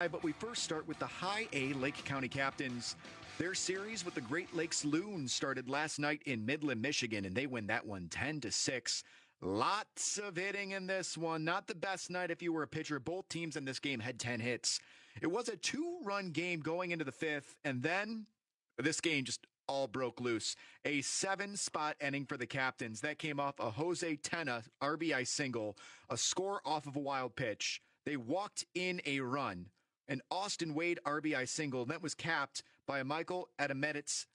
But we first start with the High A Lake County Captains. Their series with the Great Lakes Loons started last night in Midland, Michigan, and they win that one 10-6. Lots of hitting in this one. Not the best night if you were a pitcher. Both teams in this game had 10 hits. It was a 2-run game going into the fifth, and then this game just all broke loose. A 7-spot inning for the Captains. That came off a Jose Tena RBI single, a score off of a wild pitch. They walked in a run. An Austin Wade RBI single that was capped by a Michael Adamedit's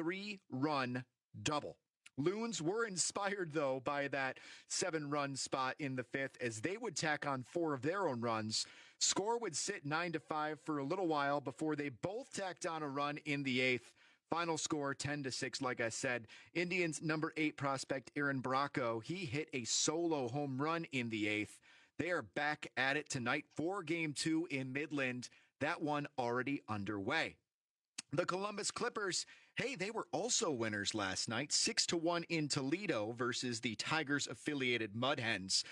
3-run double. Loons were inspired, though, by that 7-run spot in the fifth as they would tack on 4 of their own runs. Score would sit 9-5 for a little while before they both tacked on a run in the eighth. Final score 10-6, like I said. Indians' number 8 prospect, Aaron Bracco, he hit a solo home run in the eighth. They are back at it tonight for Game 2 in Midland. That one already underway. The Columbus Clippers, hey, they were also winners last night. 6-1 in Toledo versus the Tigers-affiliated Mud Hens.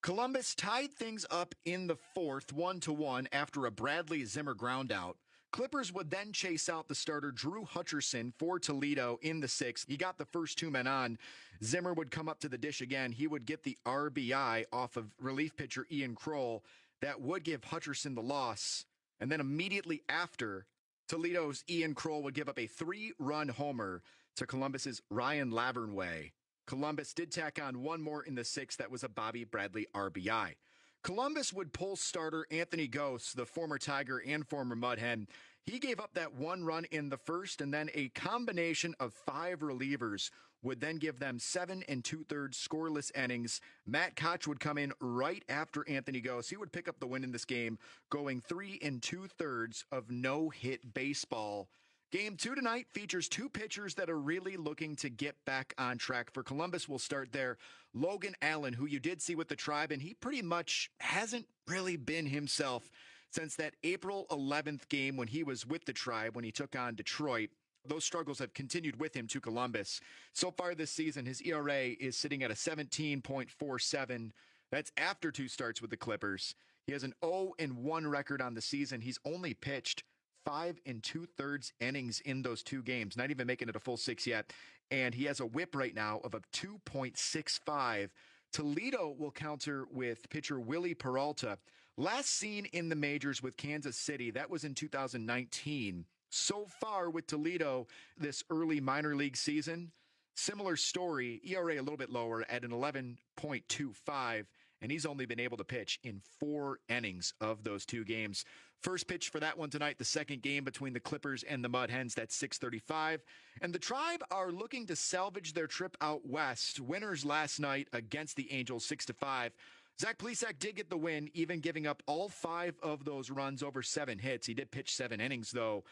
Columbus tied things up in the fourth, 1-1, after a Bradley Zimmer groundout. Clippers would then chase out the starter Drew Hutcherson for Toledo in the sixth. He got the first 2 men on. Zimmer would come up to the dish again. He would get the RBI off of relief pitcher Ian Kroll. That would give Hutcherson the loss. And then immediately after, Toledo's Ian Kroll would give up a 3-run homer to Columbus's Ryan Lavernway. Columbus did tack on one more in the sixth. That was a Bobby Bradley RBI. Columbus would pull starter Anthony Gose, the former Tiger and former Mud Hen. He gave up that 1 run in the first, and then a combination of 5 relievers would then give them 7 2/3 scoreless innings. Matt Koch would come in right after Anthony Gose. He would pick up the win in this game, going 3 2/3 of no-hit baseball. Game 2 tonight features 2 pitchers that are really looking to get back on track. For Columbus, we'll start there. Logan Allen, who you did see with the Tribe, and he pretty much hasn't really been himself since that April 11th game when he was with the Tribe, when he took on Detroit. Those struggles have continued with him to Columbus. So far this season, his ERA is sitting at a 17.47. That's after 2 starts with the Clippers. He has an 0-1 record on the season. He's only pitched 5 2/3 innings in those 2 games, not even making it a full 6 yet. And he has a whip right now of a 2.65. Toledo will counter with pitcher Willie Peralta. Last seen in the majors with Kansas City, that was in 2019. So far with Toledo this early minor league season, similar story, ERA a little bit lower at an 11.25. And he's only been able to pitch in 4 innings of those 2 games. First pitch for that one tonight, the second game between the Clippers and the Mud Hens, that's 6:35. And the Tribe are looking to salvage their trip out west. Winners last night against the Angels, 6-5. Zach Plesac did get the win, even giving up all 5 of those runs over 7 hits. He did pitch 7 innings, though.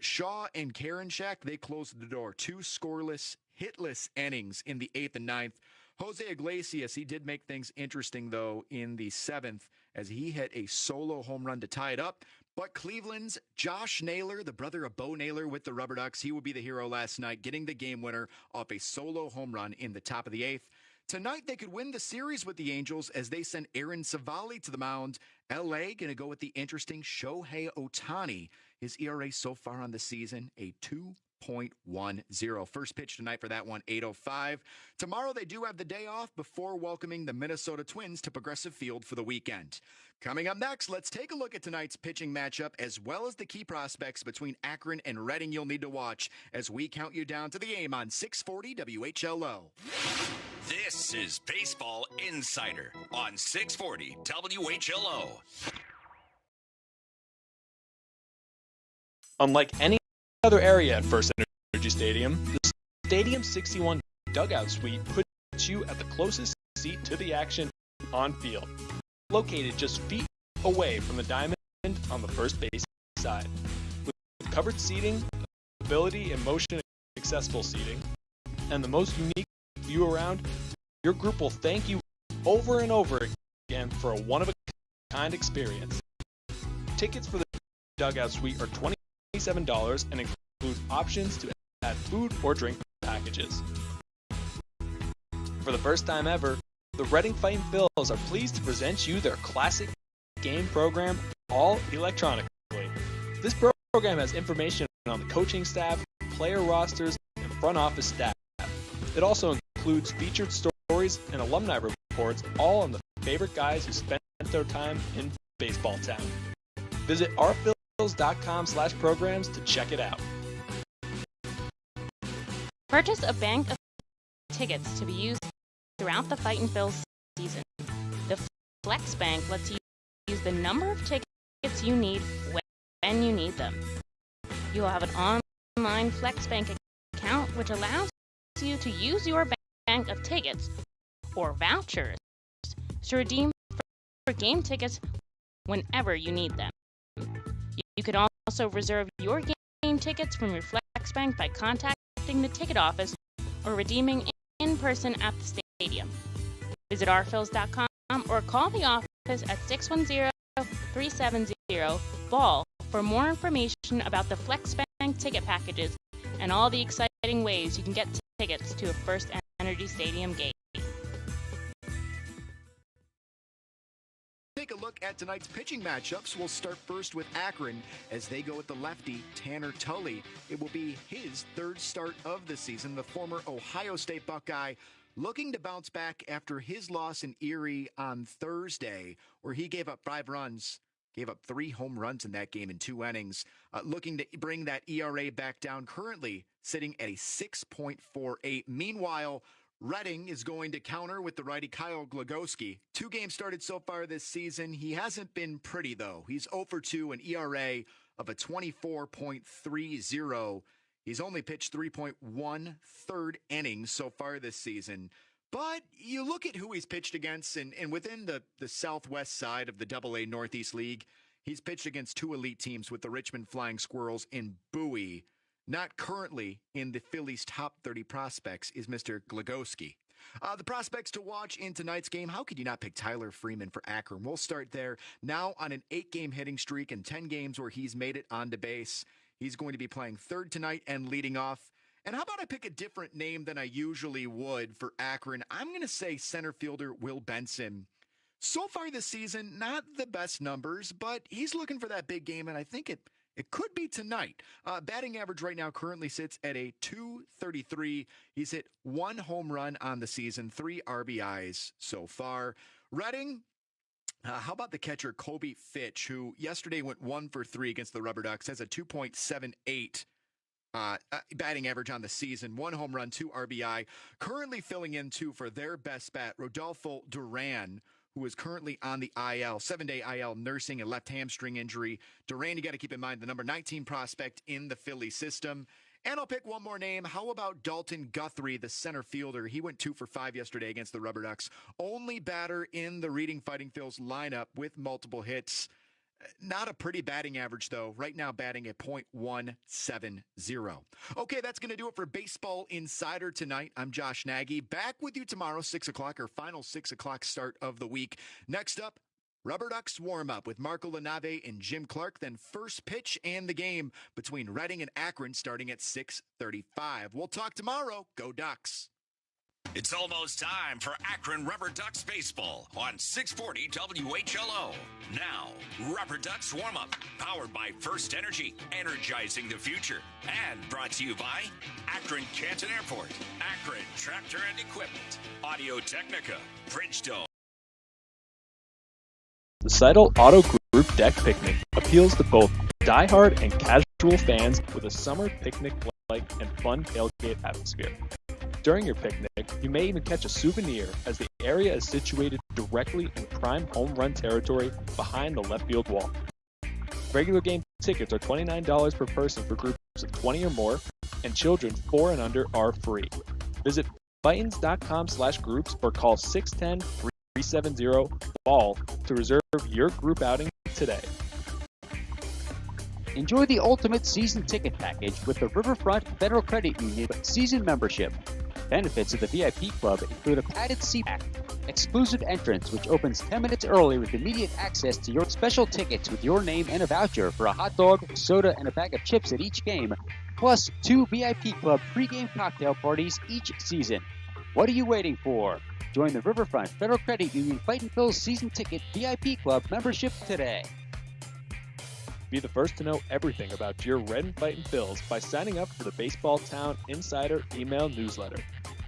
Shaw and Karinchak, they closed the door. 2 scoreless, hitless innings in the 8th and 9th. Jose Iglesias, he did make things interesting, though, in the 7th as he hit a solo home run to tie it up. But Cleveland's Josh Naylor, the brother of Bo Naylor with the RubberDucks, he would be the hero last night, getting the game winner off a solo home run in the top of the 8th. Tonight, they could win the series with the Angels as they send Aaron Savali to the mound. L.A. going to go with the interesting Shohei Ohtani. His ERA so far on the season, a 2.10. First pitch tonight for that one, 8:05. Tomorrow they do have the day off before welcoming the Minnesota Twins to Progressive Field for the weekend. Coming up next, let's take a look at tonight's pitching matchup as well as the key prospects between Akron and Reading you'll need to watch as we count you down to the game on 640 WHLO. This is Baseball Insider on 640 WHLO. Unlike any other area at First Energy Stadium, the Stadium 61 dugout suite puts you at the closest seat to the action on field, located just feet away from the diamond on the first base side. With covered seating, ability and motion accessible seating, and the most unique view around, your group will thank you over and over again for a one-of-a-kind experience. Tickets for the dugout suite are $27 and include options to add food or drink packages. For the first time ever, the Reading Fighting Phils are pleased to present you their classic game program, all electronic. This program has information on the coaching staff, player rosters, and front office staff. It also includes featured stories and alumni reports, all on the favorite guys who spent their time in baseball town. Visit rphils.com/programs to check it out. Purchase a bank of tickets to be used throughout the Fightin' Phils season. The Flex Bank lets you use the number of tickets you need when you need them. You will have an online Flex Bank account which allows you to use your bank of tickets or vouchers to redeem for game tickets whenever you need them. You can also reserve your game tickets from your Flex Bank by contacting the ticket office or redeeming in person at the stadium. Visit rphils.com or call the office at 610-370-BALL for more information about the Flex Bank ticket packages and all the exciting ways you can get tickets to a First Energy Stadium game. Take a look at tonight's pitching matchups. We'll start first with Akron as they go with the lefty, Tanner Tully. It will be his third start of the season. The former Ohio State Buckeye looking to bounce back after his loss in Erie on Thursday, where he gave up 5 runs, gave up 3 home runs in that game in 2 innings, looking to bring that ERA back down, currently sitting at a 6.48. Meanwhile, Reading is going to counter with the righty Kyle Glagowski. 2 games started so far this season. He hasn't been pretty, though. He's 0 for 2, an ERA of a 24.30. He's only pitched 3.1 third innings so far this season. But you look at who he's pitched against, and within the southwest side of the AA Northeast League, he's pitched against 2 elite teams with the Richmond Flying Squirrels and Bowie. Not currently in the Phillies' top 30 prospects is Mr. Glagowski. The prospects to watch in tonight's game, how could you not pick Tyler Freeman for Akron? We'll start there. Now on an 8-game hitting streak and 10 games where he's made it onto base. He's going to be playing third tonight and leading off. And how about I pick a different name than I usually would for Akron? I'm going to say center fielder Will Benson. So far this season, not the best numbers, but he's looking for that big game, and I think it could be tonight. Batting average right now currently sits at a .233. He's hit 1 home run on the season, 3 RBIs so far. Reading, how about the catcher Kobe Fitch, who yesterday went 1 for 3 against the RubberDucks, has a 2.78 batting average on the season, 1 home run, 2 RBI. Currently filling in, too, for their best bat, Rodolfo Duran, who is currently on the IL, 7-day IL, nursing a left hamstring injury. Duran, you got to keep in mind, the number 19 prospect in the Philly system. And I'll pick one more name. How about Dalton Guthrie, the center fielder? He went 2 for 5 yesterday against the RubberDucks. Only batter in the Reading Fighting Phils lineup with multiple hits. Not a pretty batting average, though. Right now batting at .170. Okay, that's going to do it for Baseball Insider tonight. I'm Josh Nagy. Back with you tomorrow, 6 o'clock, our final 6 o'clock start of the week. Next up, RubberDucks warm-up with Marco LaNave and Jim Clark. Then first pitch and the game between Reading and Akron starting at 6:35. We'll talk tomorrow. Go Ducks. It's almost time for Akron RubberDucks baseball on 640 WHLO. Now, RubberDucks warm-up, powered by First Energy, energizing the future. And brought to you by Akron Canton Airport, Akron Tractor and Equipment, Audio Technica, Bridgestone. The Seidel Auto Group Deck Picnic appeals to both diehard and casual fans with a summer picnic-like and fun tailgate atmosphere. During your picnic, you may even catch a souvenir as the area is situated directly in prime home run territory behind the left field wall. Regular game tickets are $29 per person for groups of 20 or more, and children 4 and under are free. Visit Fightins.com/groups or call 610-370-BALL to reserve your group outing today. Enjoy the ultimate season ticket package with the Riverfront Federal Credit Union season membership. Benefits of the VIP Club include a padded seat pack, exclusive entrance which opens 10 minutes early with immediate access to your special tickets with your name and a voucher for a hot dog, soda, and a bag of chips at each game, plus 2 VIP Club pregame cocktail parties each season. What are you waiting for? Join the Riverfront Federal Credit Union Fightin' Phils season ticket VIP Club membership today. Be the first to know everything about your Red and Fightin' Phils by signing up for the Baseball Town Insider email newsletter.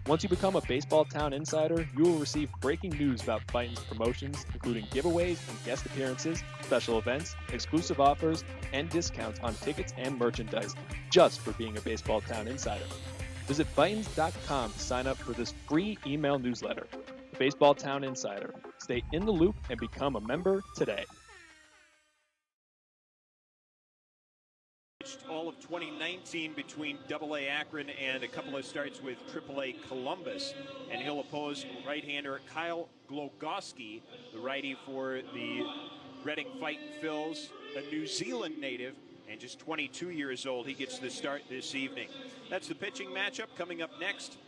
Once you become a Baseball Town Insider, you will receive breaking news about Fightin's promotions, including giveaways and guest appearances, special events, exclusive offers, and discounts on tickets and merchandise, just for being a Baseball Town Insider. Visit Fightins.com to sign up for this free email newsletter. The Baseball Town Insider. Stay in the loop and become a member today. All of 2019 between AA Akron and a couple of starts with AAA Columbus, and he'll oppose right-hander Kyle Glogoski, the righty for the Reading Fightin' Phils, a New Zealand native and just 22 years old. He gets the start this evening. That's the pitching matchup coming up next.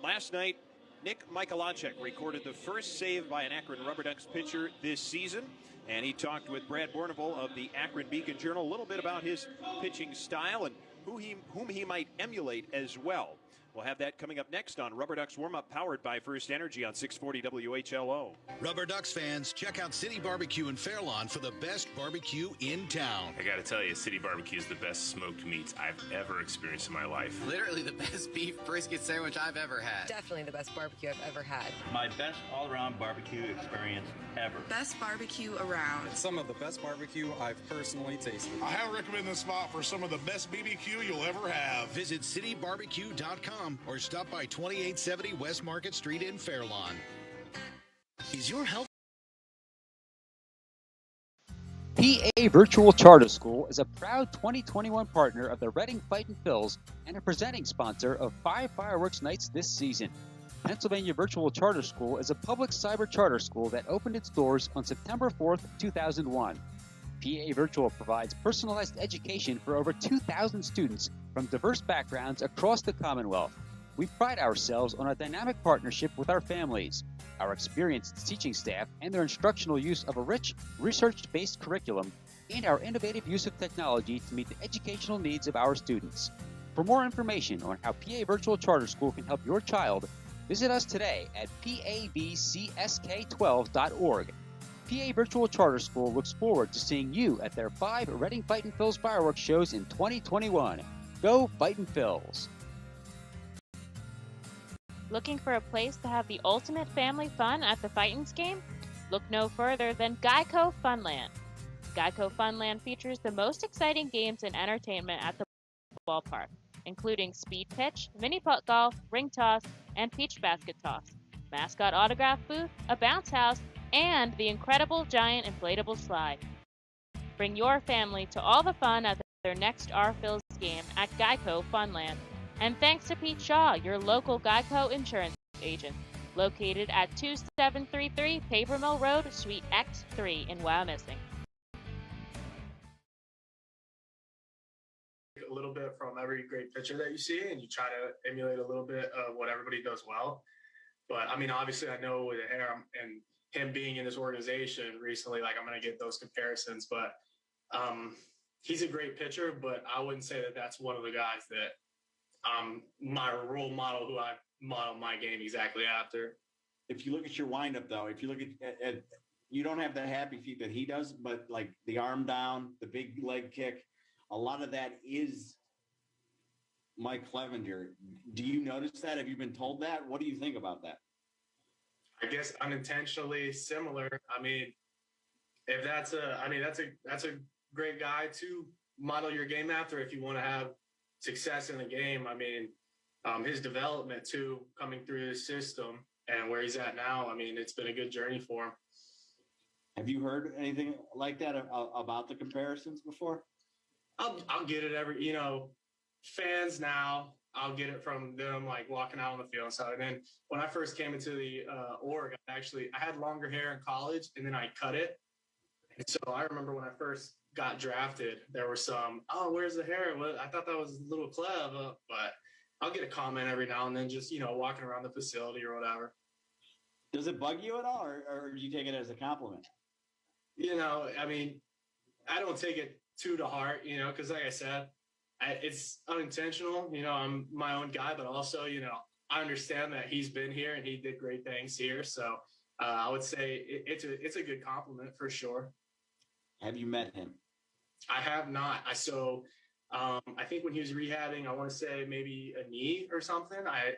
Last night, Nick Michalacek recorded the first save by an Akron RubberDucks pitcher this season. And he talked with Brad Bourneval of the Akron Beacon Journal a little bit about his pitching style and whom he might emulate as well. We'll have that coming up next on RubberDucks Warm-Up, powered by First Energy on 640 WHLO. RubberDucks fans, check out City Barbecue in Fairlawn for the best barbecue in town. I gotta tell you, City Barbecue is the best smoked meats I've ever experienced in my life. Literally the best beef brisket sandwich I've ever had. Definitely the best barbecue I've ever had. My best all-around barbecue experience ever. Best barbecue around. Some of the best barbecue I've personally tasted. I highly recommend this spot for some of the best BBQ you'll ever have. Visit citybarbecue.com or stop by 2870 West Market Street in Fairlawn. Is your health... PA Virtual Charter School is a proud 2021 partner of the Reading Fightin' Phils and a presenting sponsor of 5 fireworks nights this season. Pennsylvania Virtual Charter School is a public cyber charter school that opened its doors on September 4th, 2001. PA Virtual provides personalized education for over 2,000 students from diverse backgrounds across the Commonwealth. We pride ourselves on a dynamic partnership with our families, our experienced teaching staff, and their instructional use of a rich, research-based curriculum, and our innovative use of technology to meet the educational needs of our students. For more information on how PA Virtual Charter School can help your child, visit us today at pavcsk12.org. PA Virtual Charter School looks forward to seeing you at their 5 Reading Fightin' Phils fireworks shows in 2021. Go Fightin' Phils! Looking for a place to have the ultimate family fun at the Fightins game? Look no further than Geico Funland. Geico Funland features the most exciting games and entertainment at the ballpark, including speed pitch, mini putt golf, ring toss, and peach basket toss, mascot autograph booth, a bounce house, and the incredible giant inflatable slide. Bring your family to all the fun at their next R-Phils game at Geico Funland. And thanks to Pete Shaw, your local Geico insurance agent, located at 2733 Paper Mill Road, Suite X3 in Wyomissing. A little bit from every great pitcher that you see, and you try to emulate a little bit of what everybody does well. But I mean, obviously, I know with Aaron and him being in this organization recently, like I'm going to get those comparisons. But he's a great pitcher, but I wouldn't say that that's one of the guys that my role model, who I model my game exactly after. If you look at your windup, though, if you look at you don't have that happy feet that he does, but like the arm down, the big leg kick, a lot of that is Mike Clevenger. Do you notice that? Have you been told that? What do you think about that? I guess unintentionally similar. I mean, if that's a great guy to model your game after if you want to have success in the game. I mean, his development too, coming through the system and where he's at now. I mean, it's been a good journey for him. Have you heard anything like that about the comparisons before? I'll get it fans now. I'll get it from them, like walking out on the field. So, and then when I first came into the org, I had longer hair in college, and then I cut it. And so I remember when I first got drafted, there were some, where's the hair? Well, I thought that was a little clever, but I'll get a comment every now and then, just, walking around the facility or whatever. Does it bug you at all, or do you take it as a compliment? I mean, I don't take it too to heart, because like I said, it's unintentional. I'm my own guy, but also, I understand that he's been here and he did great things here. So I would say it's a good compliment for sure. Have you met him? I have not. I think when he was rehabbing, I want to say maybe a knee or something. I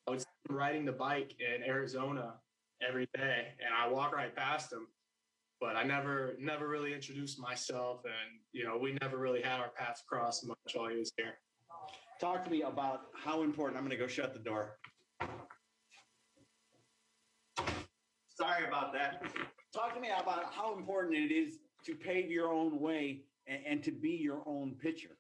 was riding the bike in Arizona every day, and I walk right past him. But I never really introduced myself, and we never really had our paths cross much while he was here. Talk to me about how important. I'm going to go shut the door. Sorry about that. Talk to me about how important it is to pave your own way and to be your own pitcher.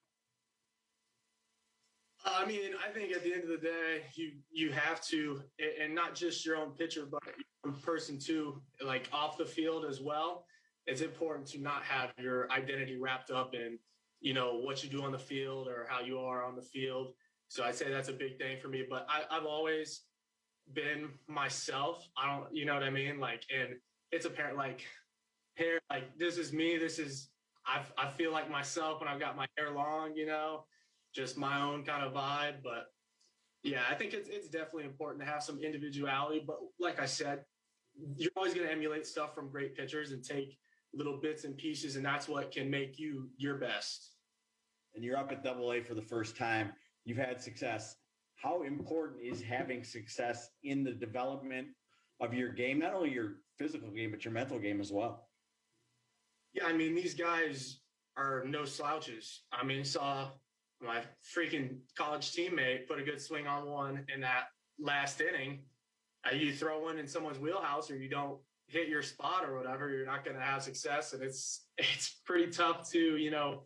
I mean, I think at the end of the day, you have to, and not just your own pitcher, but your own person too, like off the field as well. It's important to not have your identity wrapped up in, what you do on the field or how you are on the field. So I'd say that's a big thing for me. But I've always been myself. I don't, you know what I mean? Like, and it's apparent, like hair, like this is me. I feel like myself when I've got my hair long, just my own kind of vibe. But yeah, I think it's definitely important to have some individuality. But like I said, you're always going to emulate stuff from great pitchers and take little bits and pieces, and that's what can make you your best. And you're up at AA for the first time. You've had success. How important is having success in the development of your game, not only your physical game, but your mental game as well? Yeah, I mean, these guys are no slouches. I mean, saw my freaking college teammate put a good swing on one in that last inning. You throw one in someone's wheelhouse or you don't hit your spot or whatever, you're not going to have success. And it's pretty tough to,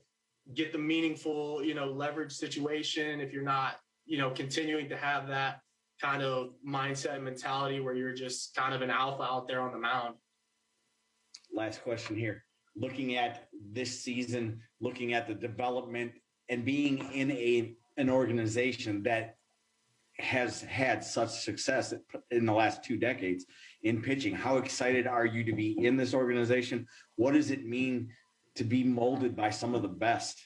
get the meaningful, leverage situation if you're not, continuing to have that kind of mindset and mentality where you're just kind of an alpha out there on the mound. Last question here. Looking at this season, looking at the development and being in an organization that has had such success in the last 2 decades in pitching, how excited are you to be in this organization? What does it mean to be molded by some of the best?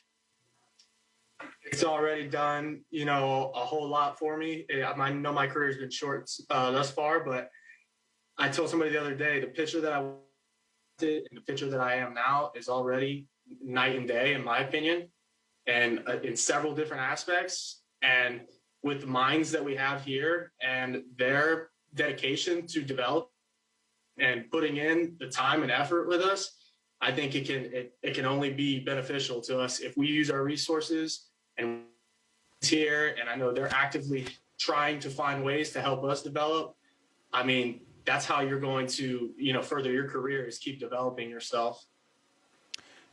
It's already done, a whole lot for me. I know my career has been short thus far, but I told somebody the other day, the pitcher that I did and the pitcher that I am now is already night and day, in my opinion, and in several different aspects. And with the minds that we have here and their dedication to develop and putting in the time and effort with us, I think it can only be beneficial to us if we use our resources and here. And I know they're actively trying to find ways to help us develop. I mean, that's how you're going to, further your career, is keep developing yourself.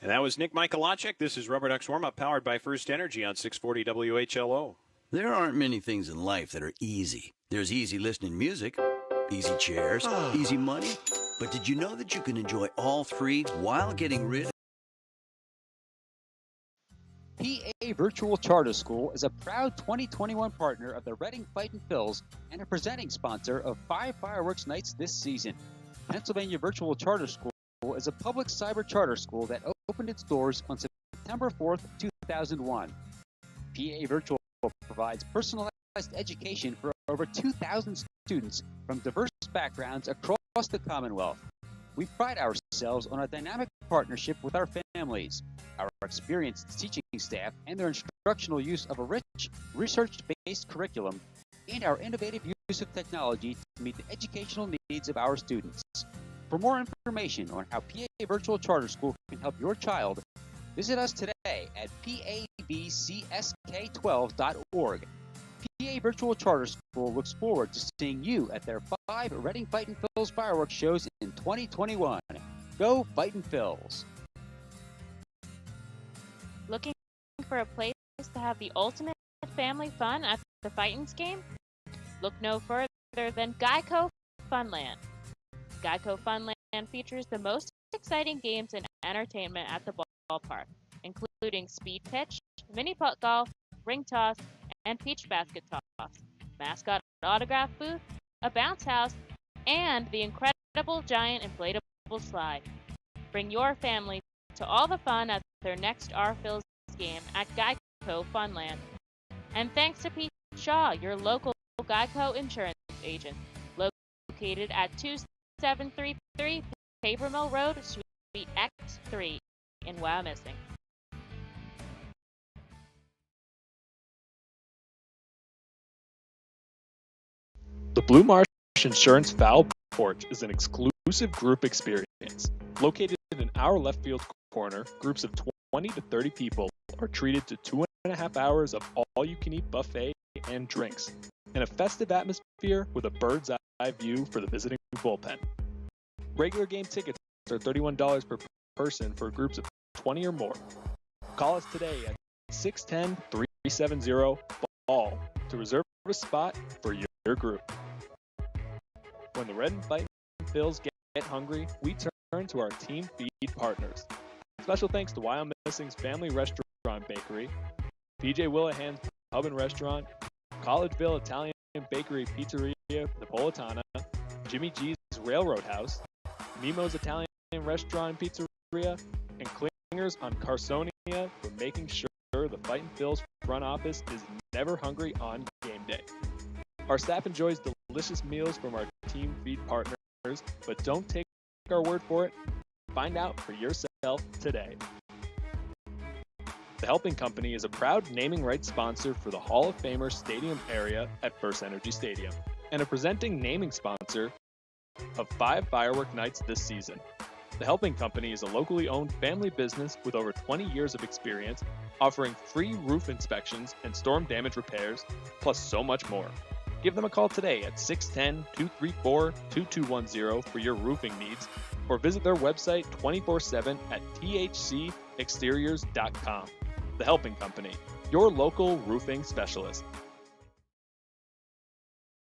And that was Nick Michalacek. This is RubberDucks Warm-Up, powered by First Energy on 640 WHLO. There aren't many things in life that are easy. There's easy listening music, easy chairs, easy money. But did you know that you can enjoy all three while getting rid of... PA Virtual Charter School is a proud 2021 partner of the Reading Fightin' Phils and a presenting sponsor of 5 fireworks nights this season. Pennsylvania Virtual Charter School is a public cyber charter school that opened its doors on September 4th, 2001. PA Virtual provides personalized education for over 2,000 students from diverse backgrounds across the Commonwealth. We pride ourselves on a dynamic partnership with our families, our experienced teaching staff, and their instructional use of a rich, research-based curriculum, and our innovative use of technology to meet the educational needs of our students. For more information on how PA Virtual Charter School can help your child, visit us today at pavcsk12.org. PA Virtual Charter School looks forward to seeing you at their 5 Reading Fightin' Phils fireworks shows in 2021. Go Fightin' Phils! Looking for a place to have the ultimate family fun at the Fightins game? Look no further than Geico Funland. Geico Funland features the most exciting games and entertainment at the ballpark, including speed pitch, mini putt golf, ring toss, and peach basket toss, mascot autograph booth, a bounce house, and the incredible giant inflatable slide. Bring your family to all the fun at their next R-Phils game at Geico Funland. And thanks to Pete Shaw, your local Geico insurance agent, located at 2733 Paper Mill Road, Suite X3 in Wyomissing. The Blue Marsh Insurance Foul Porch is an exclusive group experience. Located in our left field corner, groups of 20 to 30 people are treated to 2.5 hours of all-you-can-eat buffet and drinks, and a festive atmosphere with a bird's-eye view for the visiting bullpen. Regular game tickets are $31 per person for groups of 20 or more. Call us today at 610-370-BALL to reserve a spot for your group. When the red and white Phils get hungry, we turn to our team feed partners. Special thanks to Wild Missing's Family Restaurant Bakery, PJ Willahan's Pub and Restaurant, Collegeville Italian Bakery Pizzeria Napolitana, Jimmy G's Railroad House, Mimo's Italian Restaurant and Pizzeria, and Klingers on Carsonia for making sure the Fightin' Phils front office is never hungry on game day. Our staff enjoys delicious meals from our team feed partners, but don't take our word for it. Find out for yourself today. The Helping Company is a proud naming rights sponsor for the Hall of Famer Stadium area at First Energy Stadium, and a presenting naming sponsor of 5 firework nights this season. The Helping Company is a locally owned family business with over 20 years of experience, offering free roof inspections and storm damage repairs, plus so much more. Give them a call today at 610-234-2210 for your roofing needs, or visit their website 24/7 at thcexteriors.com. The Helping Company, your local roofing specialist.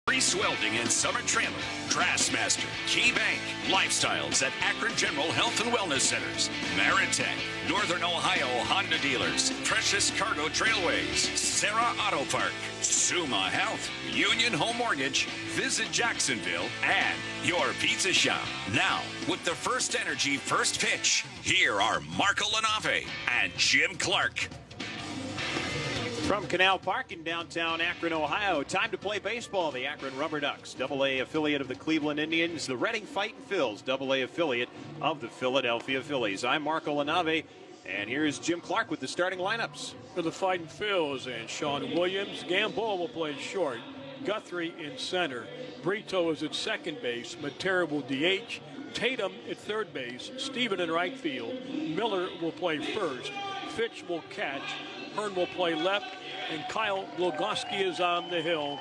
Reese Welding and Summer Trailer, Grassmaster, Key Bank, Lifestyles at Akron General Health and Wellness Centers, Maritech, Northern Ohio Honda Dealers, Precious Cargo Trailways, Sarah Auto Park, Suma Health, Union Home Mortgage, Visit Jacksonville, and your pizza shop. Now, with the First Energy First Pitch, here are Marco Lanave and Jim Clark. From Canal Park in downtown Akron, Ohio, time to play baseball. The Akron RubberDucks, AA affiliate of the Cleveland Indians, the Reading Fightin' Phils, AA affiliate of the Philadelphia Phillies. I'm Marco Lanave, and here's Jim Clark with the starting lineups. For the Fightin' Phils and Sean Williams, Gamboa will play short, Guthrie in center, Brito is at second base, Matera will DH, Tatum at third base, Steven in right field, Miller will play first, Fitch will catch, Hearn will play left, and Kyle Glogoski is on the hill,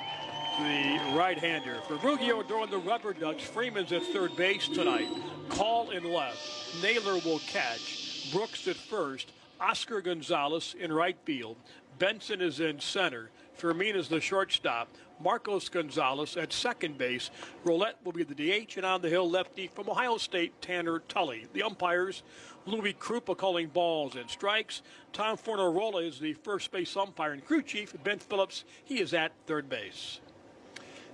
the right-hander. For Ruggiero during the RubberDucks, Freeman's at third base tonight. Call in left. Naylor will catch. Brooks at first. Oscar Gonzalez in right field. Benson is in center. Fermin is the shortstop. Marcos Gonzalez at second base. Roulette will be the DH, and on the hill lefty from Ohio State, Tanner Tully. The umpires, Louis Krupa calling balls and strikes. Tom Fornarola is the first base umpire, and crew chief Ben Phillips, he is at third base.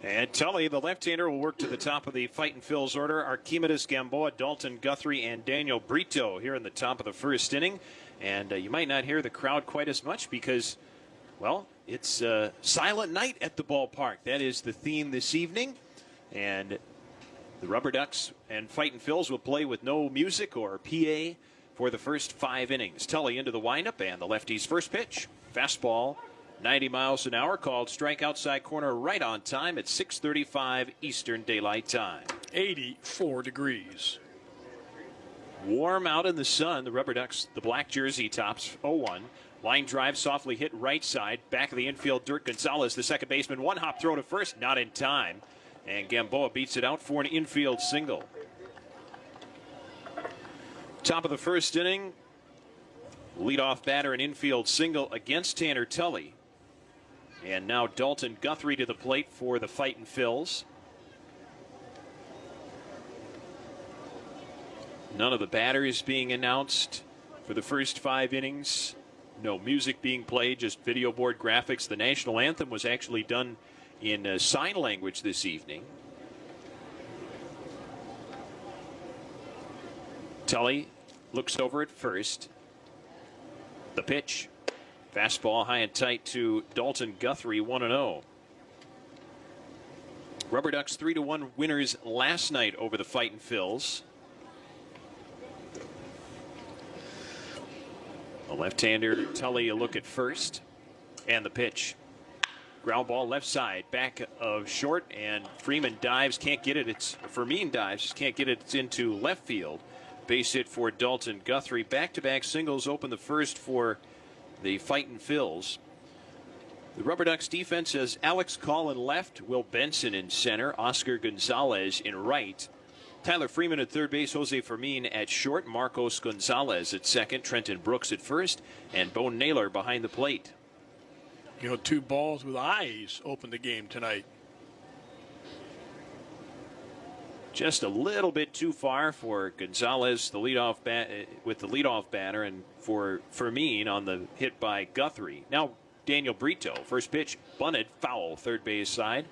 And Tully, the left-hander, will work to the top of the Fightin' Phils order. Archimedes, Gamboa, Dalton Guthrie, and Daniel Brito here in the top of the first inning. And you might not hear the crowd quite as much because, well, it's silent night at the ballpark. That is the theme this evening. And the RubberDucks and Fightin' Phils will play with no music or PA for the first 5 innings. Tully into the windup, and the lefty's first pitch. Fastball, 90 miles an hour, called strike outside corner right on time at 6:35 Eastern Daylight Time. 84 degrees. Warm out in the sun. The RubberDucks, the black jersey tops 0-1. Line drive softly hit right side. Back of the infield, Dirk Gonzalez, the second baseman. One hop throw to first, not in time. And Gamboa beats it out for an infield single. Top of the first inning, leadoff batter, an infield single against Tanner Tully. And now Dalton Guthrie to the plate for the Fightin' Phils. None of the batters being announced for the first 5 innings. No music being played, just video board graphics. The national anthem was actually done in sign language this evening. Tully looks over at first. The pitch. Fastball high and tight to Dalton Guthrie, 1-0. RubberDucks 3-1 winners last night over the Fightin' Phils. The left-hander Tully a look at first. And the pitch. Ground ball left side, back of short, and Freeman dives, can't get it. Fermin dives, just can't get it. It's into left field. Base hit for Dalton Guthrie. Back-to-back singles open the first for the Fightin' Phils. The RubberDucks defense has Alex Call in left, Will Benson in center, Oscar Gonzalez in right, Tyler Freeman at third base, Jose Fermin at short, Marcos Gonzalez at second, Trenton Brooks at first, and Bo Naylor behind the plate. You know, two balls with eyes opened the game tonight. Just a little bit too far for Gonzalez, the leadoff with the leadoff batter, and for Fermin on the hit by Guthrie. Now Daniel Brito, first pitch, bunted, foul, third base side.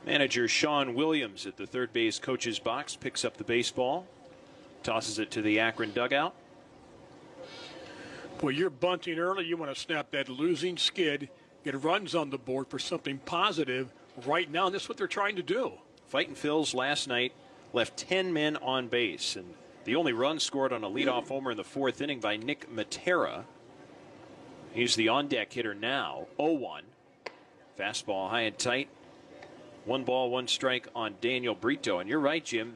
Manager Sean Williams at the third base coach's box picks up the baseball, tosses it to the Akron dugout. Well, you're bunting early. You want to snap that losing skid, get runs on the board for something positive right now, and that's what they're trying to do. Fightin' Phils last night left 10 men on base, and the only run scored on a leadoff homer in the fourth inning by Nick Matera. He's the on-deck hitter now, 0-1. Fastball high and tight. 1 ball, 1 strike on Daniel Brito. And you're right, Jim.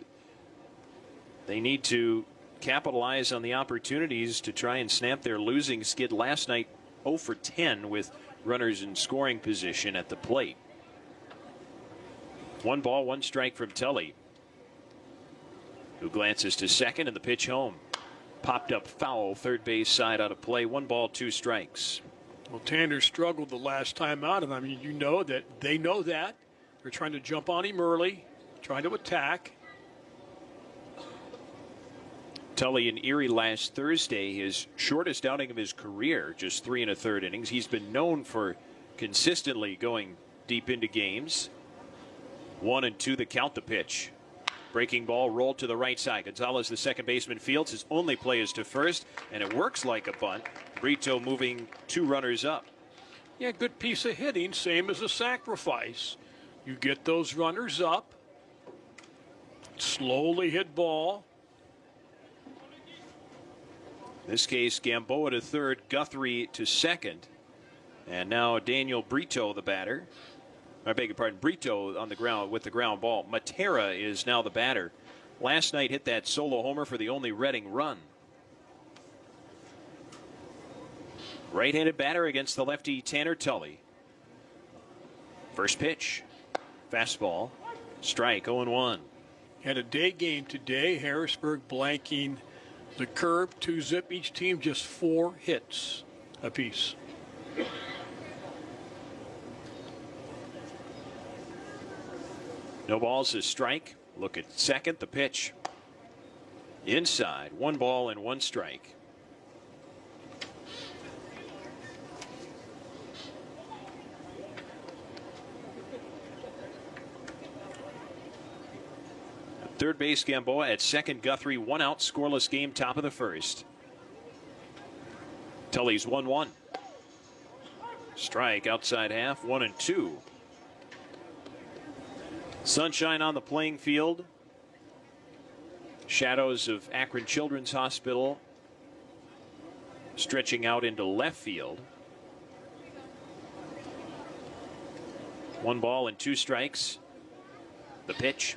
They need to capitalize on the opportunities to try and snap their losing skid. Last night, 0 for 10 with runners in scoring position at the plate. 1 ball, 1 strike from Tully, who glances to second, and the pitch home. Popped up foul, third base side out of play. 1 ball, 2 strikes. Well, Tanner struggled the last time out, and I mean, you know that they know that. They're trying to jump on him early, trying to attack. Tully in Erie last Thursday, his shortest outing of his career, just 3 1/3 innings. He's been known for consistently going deep into games. 1-2 the count, the pitch. Breaking ball rolled to the right side. Gonzalez, the second baseman, fields. His only play is to first, and it works like a bunt. Brito moving 2 runners up. Yeah, good piece of hitting, same as a sacrifice. You get those runners up, slowly hit ball. In this case, Gamboa to third, Guthrie to second. And now Daniel Brito, the batter. I beg your pardon, Brito on the ground with the ground ball. Matera is now the batter. Last night hit that solo homer for the only Reading run. Right-handed batter against the lefty Tanner Tully. First pitch. Fastball. Strike, 0-1. Had a day game today. Harrisburg blanking the curve, 2-zip. Each team just 4 hits apiece. No balls, a strike. Look at second, the pitch. Inside, 1 ball and 1 strike. At third base, Gamboa. At second, Guthrie. 1 out, scoreless game, top of the first. Tully's 1-1. Strike outside half, 1-2. Sunshine on the playing field. Shadows of Akron Children's Hospital stretching out into left field. 1 ball and 2 strikes. The pitch.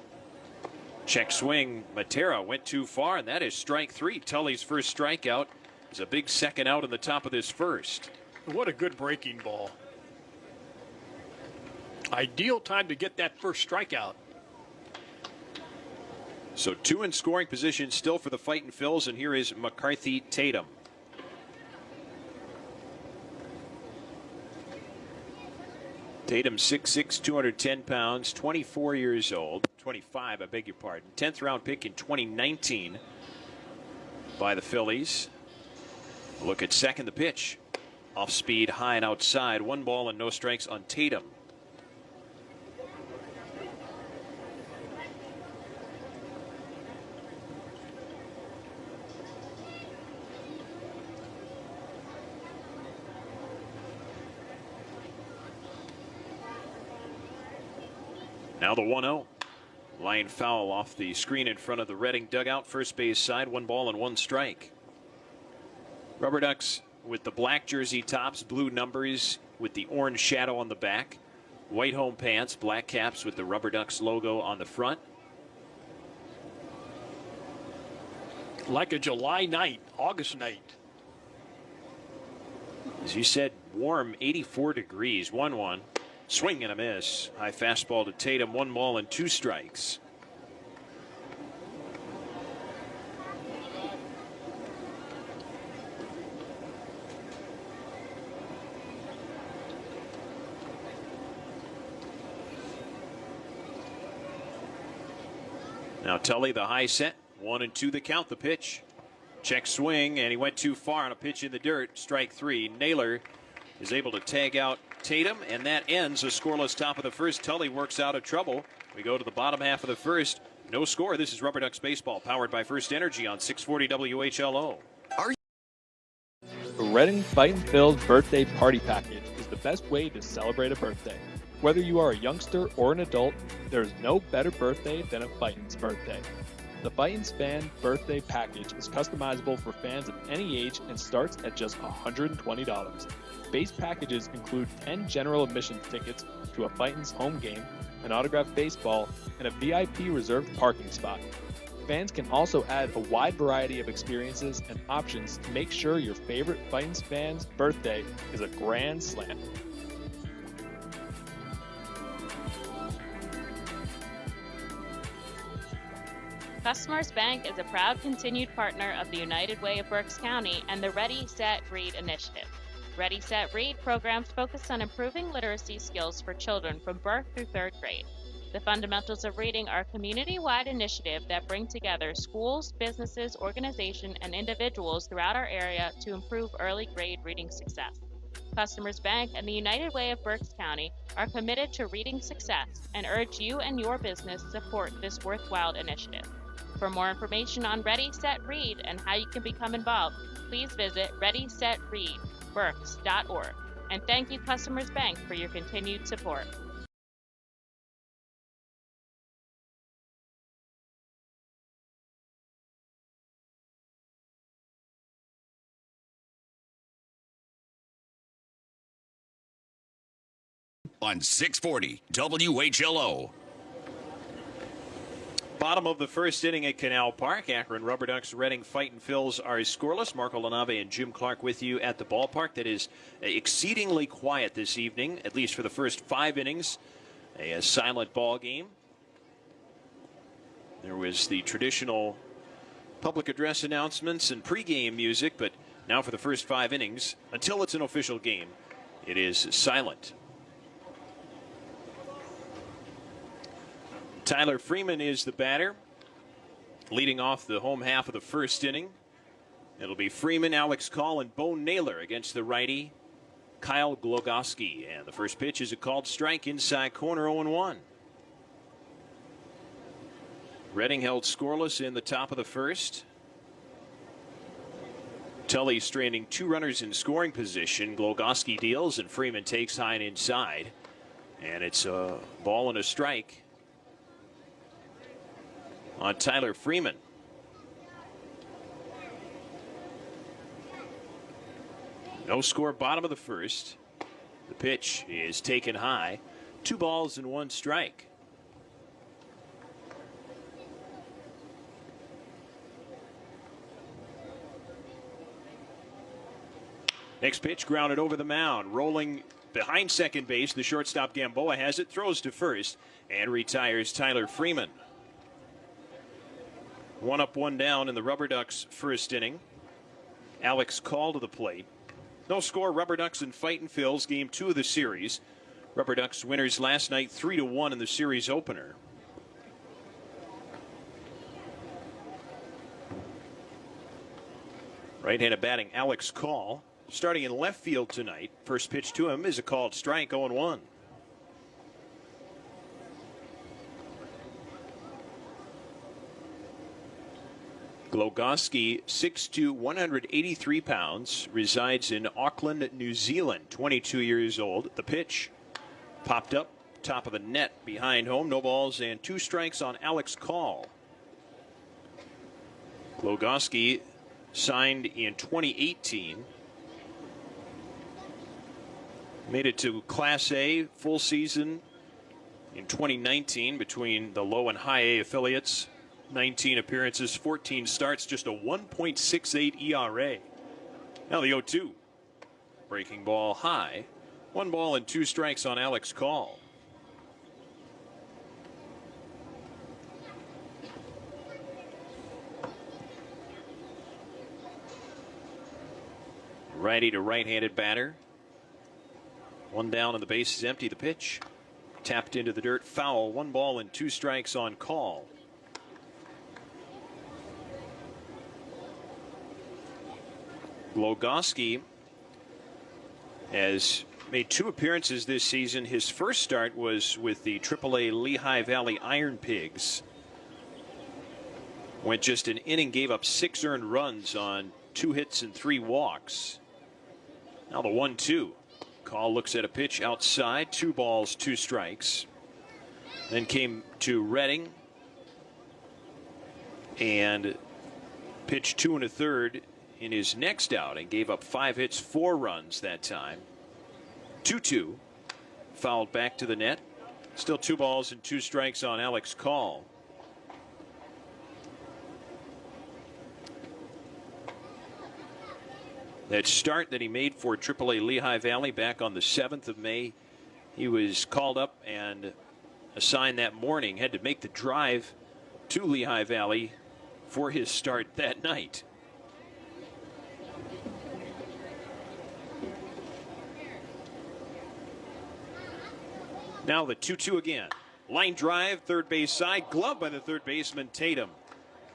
Check swing. Matera went too far, and that is strike 3. Tully's first strikeout is a big second out in the top of this first. What a good breaking ball. Ideal time to get that first strikeout. So 2 in scoring position still for the Fightin' Phils, and here is McCarthy Tatum. Tatum 6'6", 210 pounds, 24 years old, 25, I beg your pardon. 10th round pick in 2019 by the Phillies. Look at second, the pitch. Off speed, high and outside. 1 ball and no strikes on Tatum. Now the 1-0. Line foul off the screen in front of the Reading dugout. First base side, 1 ball and 1 strike. RubberDucks with the black jersey tops, blue numbers with the orange shadow on the back. white home pants, black caps with the RubberDucks logo on the front. Like a July night, August night. As you said, warm, 84 degrees, 1-1. Swing and a miss. High fastball to Tatum, 1 ball and 2 strikes. Now Tully, the high set, 1-2 the count, the pitch. Check swing, and he went too far on a pitch in the dirt. Strike 3. Naylor is able to tag out Tatum, and that ends a scoreless top of the first. Tully works out of trouble. We go to the bottom half of the first. No score. This is RubberDucks Baseball, powered by First Energy on 640 WHLO. The Reading Fightin' Phil's birthday party package is the best way to celebrate a birthday. Whether you are a youngster or an adult, there is no better birthday than a Fightin's birthday. The Fightin's Fan Birthday Package is customizable for fans of any age and starts at just $120. Base packages include 10 general admission tickets to a Fightin's home game, an autographed baseball, and a VIP reserved parking spot. Fans can also add a wide variety of experiences and options to make sure your favorite Fightin's fan's birthday is a grand slam. Customers Bank is a proud continued partner of the United Way of Berks County and the Ready, Set, Read initiative. Ready, Set, Read programs focus on improving literacy skills for children from birth through 3rd grade. The Fundamentals of Reading are a community-wide initiative that bring together schools, businesses, organizations, and individuals throughout our area to improve early grade reading success. Customers Bank and the United Way of Berks County are committed to reading success and urge you and your business support this worthwhile initiative. For more information on Ready, Set, Read and how you can become involved, please visit ReadySetReadBerks.org. And thank you, Customers Bank, for your continued support. On 640 WHLO. Bottom of the first inning at Canal Park. Akron RubberDucks, Reading Fightin' Phils are scoreless. Marco Lanave and Jim Clark with you at the ballpark. That is exceedingly quiet this evening, at least for the first 5 innings. A silent ball game. There was the traditional public address announcements and pregame music, but now for the first 5 innings, until it's an official game, it is silent. Tyler Freeman is the batter, leading off the home half of the first inning. It'll be Freeman, Alex Call, and Bo Naylor against the righty Kyle Glogoski. And the first pitch is a called strike inside corner, 0-1. Reading held scoreless in the top of the first. Tully straining 2 runners in scoring position. Glogoski deals, and Freeman takes high and inside. And it's a ball and a strike on Tyler Freeman. No score, bottom of the first. The pitch is taken high. 2 balls and 1 strike. Next pitch grounded over the mound. Rolling behind second base, the shortstop Gamboa has it, throws to first, and retires Tyler Freeman. 1 up, 1 down in the RubberDucks first inning. Alex Call to the plate. No score, RubberDucks and Fightin' Phils, game 2 of the series. RubberDucks winners last night 3-1 in the series opener. Right-handed batting Alex Call. Starting in left field tonight. First pitch to him is a called strike, 0-1. Glogoski, 6'2", 183 pounds, resides in Auckland, New Zealand, 22 years old. The pitch popped up, top of the net behind home. No balls and 2 strikes on Alex Call. Glogoski signed in 2018. Made it to Class A full season in 2019 between the low and high A affiliates. 19 appearances, 14 starts, just a 1.68 ERA. Now the 0-2. Breaking ball high. 1 ball and 2 strikes on Alex Call. Righty to right-handed batter. 1 down and the base is empty. The pitch tapped into the dirt, foul. 1 ball and 2 strikes on Call. Glogoski has made 2 appearances this season. His first start was with the AAA Lehigh Valley Iron Pigs. Went just an inning, gave up 6 earned runs on 2 hits and 3 walks. Now the 1-2. Call looks at a pitch outside. 2 balls, 2 strikes. Then came to Redding and pitched 2 1/3 in his next outing. Gave up 5 hits, 4 runs that time. 2-2. Fouled back to the net. Still 2 balls and 2 strikes on Alex Call. That start that he made for AAA Lehigh Valley back on the 7th of May, he was called up and assigned that morning. Had to make the drive to Lehigh Valley for his start that night. Now the 2-2 again. Line drive, third base side, gloved by the third baseman Tatum.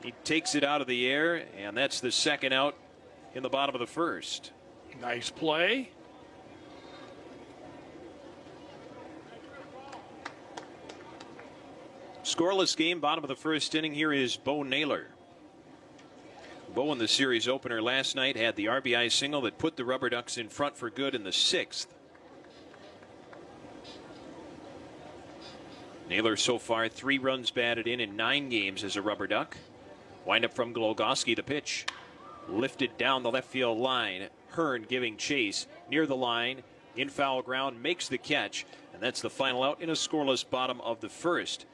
He takes it out of the air, and that's the second out in the bottom of the first. Nice play. Scoreless game, bottom of the first inning. Here is Bo Naylor. Bo in the series opener last night had the RBI single that put the RubberDucks in front for good in the 6th. Naylor so far 3 runs batted in 9 games as a RubberDuck. Wind up from Glogoski, the pitch. Lifted down the left field line. Hearn giving chase near the line. In foul ground, makes the catch. And that's the final out in a scoreless bottom of the first.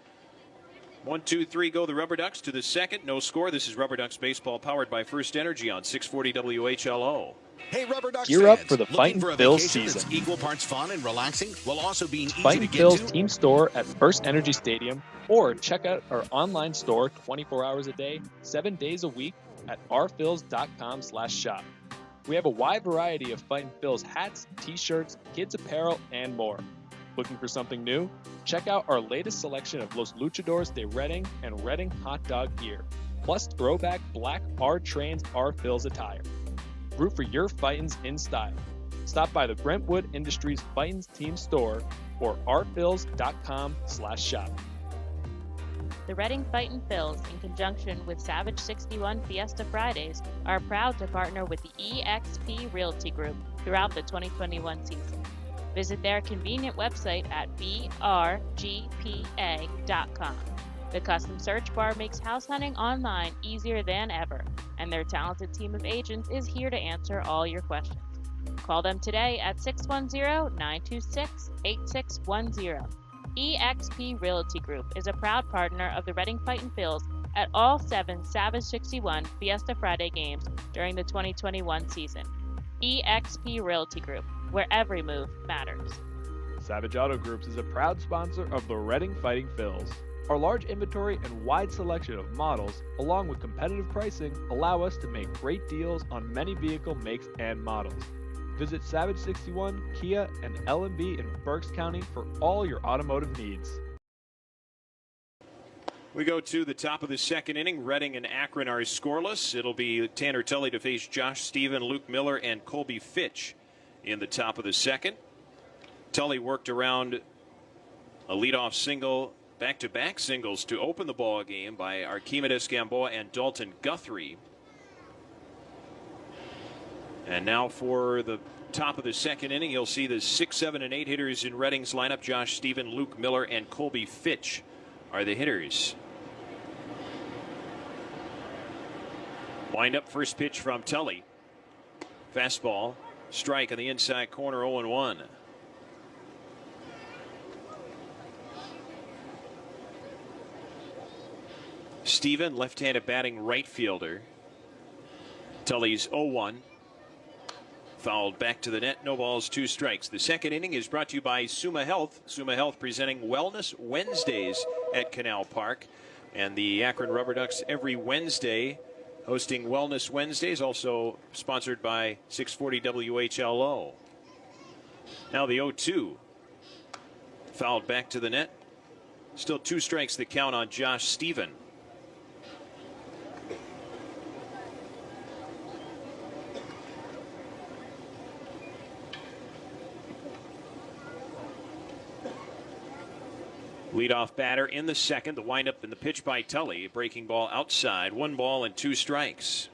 1, 2, 3 go the RubberDucks to the second. No score. This is RubberDucks baseball powered by First Energy on 640 WHLO. Hey, RubberDucks Gear up fans, for the looking Fightin' for a Phil's vacation season. that's equal parts fun and relaxing while also being easy Fightin' to get Phil's to? team store at First Energy Stadium, or check out our online store 24 hours a day, 7 days a week at rphils.com/shop. We have a wide variety of Fightin' Phil's hats, t-shirts, kids apparel, and more. Looking for something new? Check out our latest selection of Los Luchadores de Redding and Redding hot dog gear, plus throwback black R-Trains R-Phils attire. Root for your Fightins in style. Stop by the Brentwood Industries Fightins team store or rphils.com/shop. The Reading Fightin' Phils, in conjunction with Savage 61 Fiesta Fridays, are proud to partner with the EXP Realty Group throughout the 2021 season. Visit their convenient website at brgpa.com. The custom search bar makes house hunting online easier than ever, and their talented team of agents is here to answer all your questions. Call them today at 610-926-8610. EXP Realty Group is a proud partner of the Reading Fightin' Phils at all 7 Savage 61 Fiesta Friday games during the 2021 season. EXP Realty Group, where every move matters. Savage Auto Groups is a proud sponsor of the Reading Fighting Phils. Our large inventory and wide selection of models, along with competitive pricing, allow us to make great deals on many vehicle makes and models. Visit Savage 61, Kia, and L&B in Berks County for all your automotive needs. We go to the top of the second inning. Reading and Akron are scoreless. It'll be Tanner Tully to face Josh Stephen, Luke Miller, and Colby Fitch in the top of the second. Tully worked around a leadoff single, back-to-back singles to open the ball game by Archimedes Gamboa and Dalton Guthrie. And now for the top of the second inning, you'll see the 6, 7, and 8 hitters in Reading's lineup. Josh Stephen, Luke Miller, and Colby Fitch are the hitters. Wind up first pitch from Tully. Fastball, strike on the inside corner, 0-1. Steven, left-handed batting right fielder. Tully's 0-1. Fouled back to the net. No balls, 2 strikes. The second inning is brought to you by Suma Health. Suma Health presenting Wellness Wednesdays at Canal Park. And the Akron RubberDucks every Wednesday hosting Wellness Wednesdays, also sponsored by 640 WHLO. Now the 0-2. Fouled back to the net. Still 2 strikes the count on Josh Steven. Leadoff batter in the second. The windup and the pitch by Tully. Breaking ball outside. 1 ball and 2 strikes.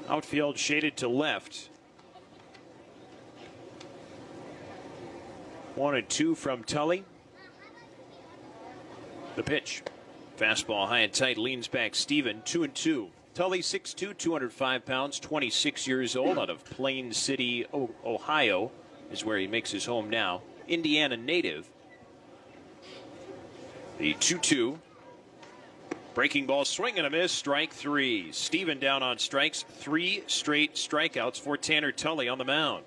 Outfield shaded to left. 1-2 from Tully. The pitch. Fastball high and tight. Leans back Steven. 2-2. Tully, 6'2", 205 pounds, 26 years old, out of Plain City, Ohio, is where he makes his home now. Indiana native. The 2-2. Breaking ball, swing and a miss, strike 3. Steven down on strikes, 3 straight strikeouts for Tanner Tully on the mound.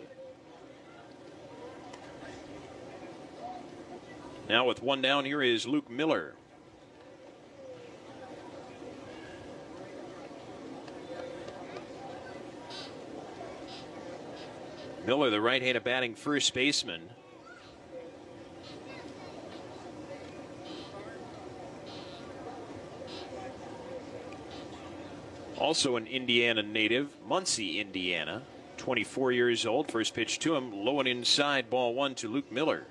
Now with 1 down, here is Luke Miller. Miller, the right-handed batting first baseman. Also an Indiana native, Muncie, Indiana. 24 years old. First pitch to him, low and inside, ball 1 to Luke Miller.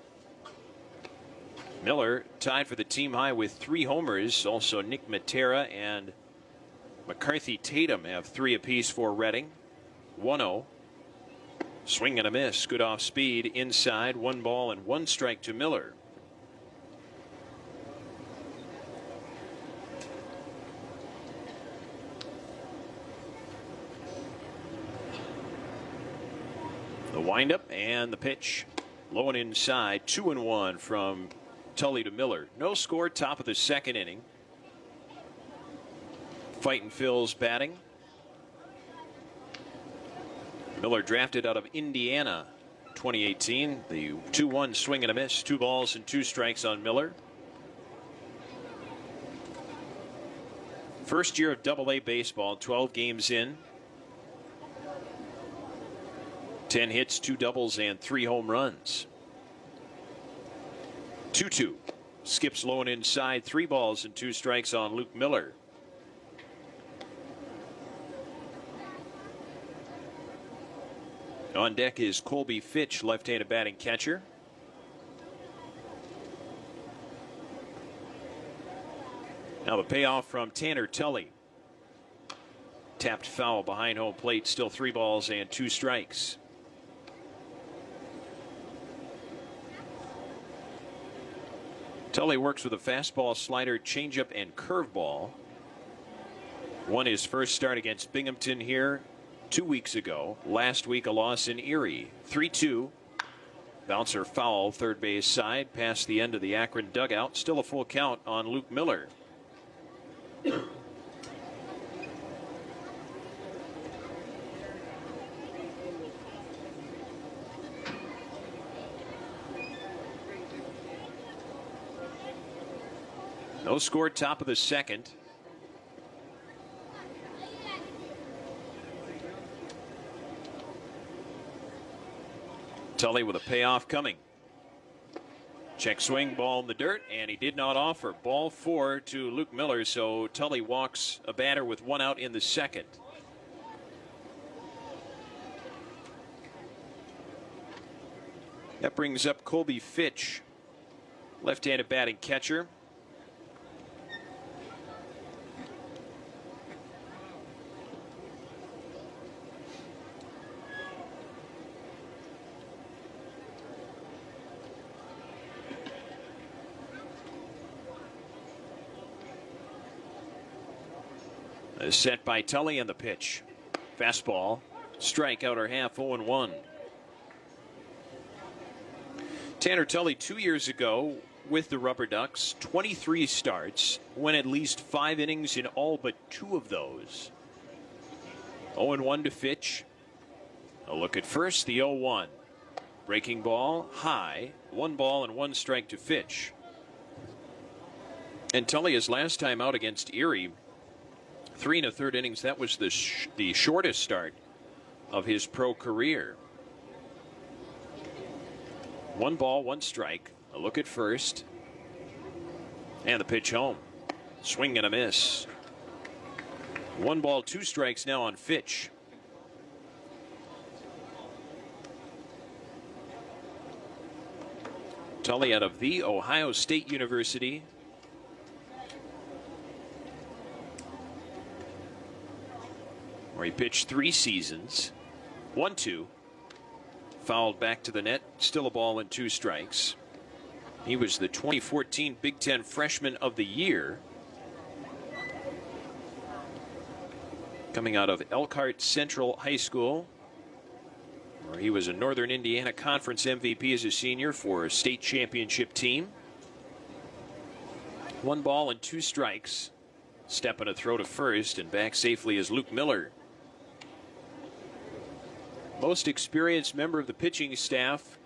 Miller tied for the team high with 3 homers. Also Nick Matera and McCarthy Tatum have 3 apiece for Reading. 1-0. Swing and a miss. Good off speed. Inside. 1 ball and 1 strike to Miller. The windup and the pitch. Low and inside. 2-1 from Tully to Miller. No score. Top of the second inning. Fightin' Phil's batting. Miller drafted out of Indiana 2018. The 2-1 swing and a miss. 2 balls and 2 strikes on Miller. First year of Double-A baseball, 12 games in. 10 hits, 2 doubles, and 3 home runs. 2-2. Skips low and inside. 3 balls and 2 strikes on Luke Miller. On deck is Colby Fitch, left-handed batting catcher. Now the payoff from Tanner Tully. Tapped foul behind home plate. Still 3 balls and 2 strikes. Tully works with a fastball, slider, changeup, and curveball. Won his first start against Binghamton here 2 weeks ago. Last week, a loss in Erie. 3-2. Bouncer foul, third base side, past the end of the Akron dugout. Still a full count on Luke Miller. No score, top of the second. Tully with a payoff coming. Check swing, ball in the dirt, and he did not offer. Ball 4 to Luke Miller, so Tully walks a batter with 1 out in the second. That brings up Colby Fitch, left-handed batting catcher. Set by Tully, and the pitch. Fastball. Strike, outer half, 0-1. Tanner Tully 2 years ago with the RubberDucks, 23 starts, went at least 5 innings in all but 2 of those. 0-1 to Fitch. A look at first, the 0-1. Breaking ball, high, 1 ball and 1 strike to Fitch. And Tully, his last time out against Erie, 3 1/3 innings, that was the shortest start of his pro career. 1 ball, 1 strike. A look at first. And the pitch home. Swing and a miss. 1 ball, 2 strikes now on Fitch. Tully out of the Ohio State University. Where he pitched 3 seasons. 1-2. Fouled back to the net. Still a ball and 2 strikes. He was the 2014 Big Ten Freshman of the Year. Coming out of Elkhart Central High School, where he was a Northern Indiana Conference MVP as a senior for a state championship team. 1 ball and 2 strikes. Step and a throw to first, and back safely is Luke Miller. Most experienced member of the pitching staff.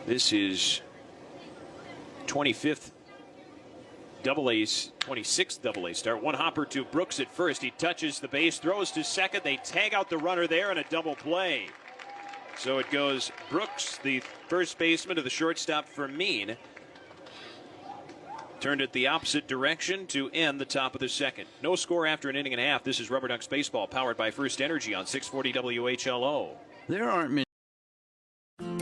This is 25th Double-A's, 26th Double-A start. 1 hopper to Brooks at first. He touches the base, throws to second. They tag out the runner there, and a double play. So it goes Brooks, the first baseman, to the shortstop for Mean. Turned it the opposite direction to end the top of the second. No score after an inning and a half. This is RubberDucks Baseball, powered by First Energy on 640 WHLO. There aren't many.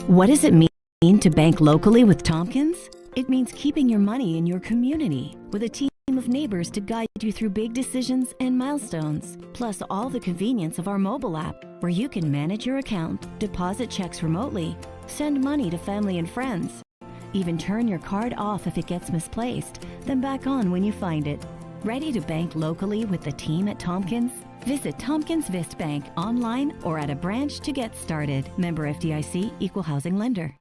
What does it mean to bank locally with Tompkins? It means keeping your money in your community with a team of neighbors to guide you through big decisions and milestones. Plus all the convenience of our mobile app, where you can manage your account, deposit checks remotely, send money to family and friends, even turn your card off if it gets misplaced, then back on when you find it. Ready to bank locally with the team at Tompkins? Visit Tompkins Vist Bank online or at a branch to get started. Member FDIC, Equal Housing Lender.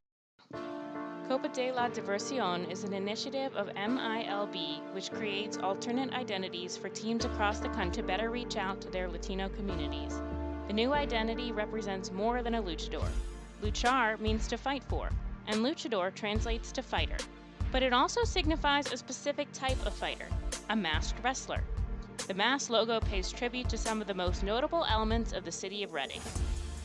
Copa de la Diversión is an initiative of MILB which creates alternate identities for teams across the country to better reach out to their Latino communities. The new identity represents more than a luchador. Luchar means to fight for, and luchador translates to fighter. But it also signifies a specific type of fighter, a masked wrestler. The mask logo pays tribute to some of the most notable elements of the city of Reading.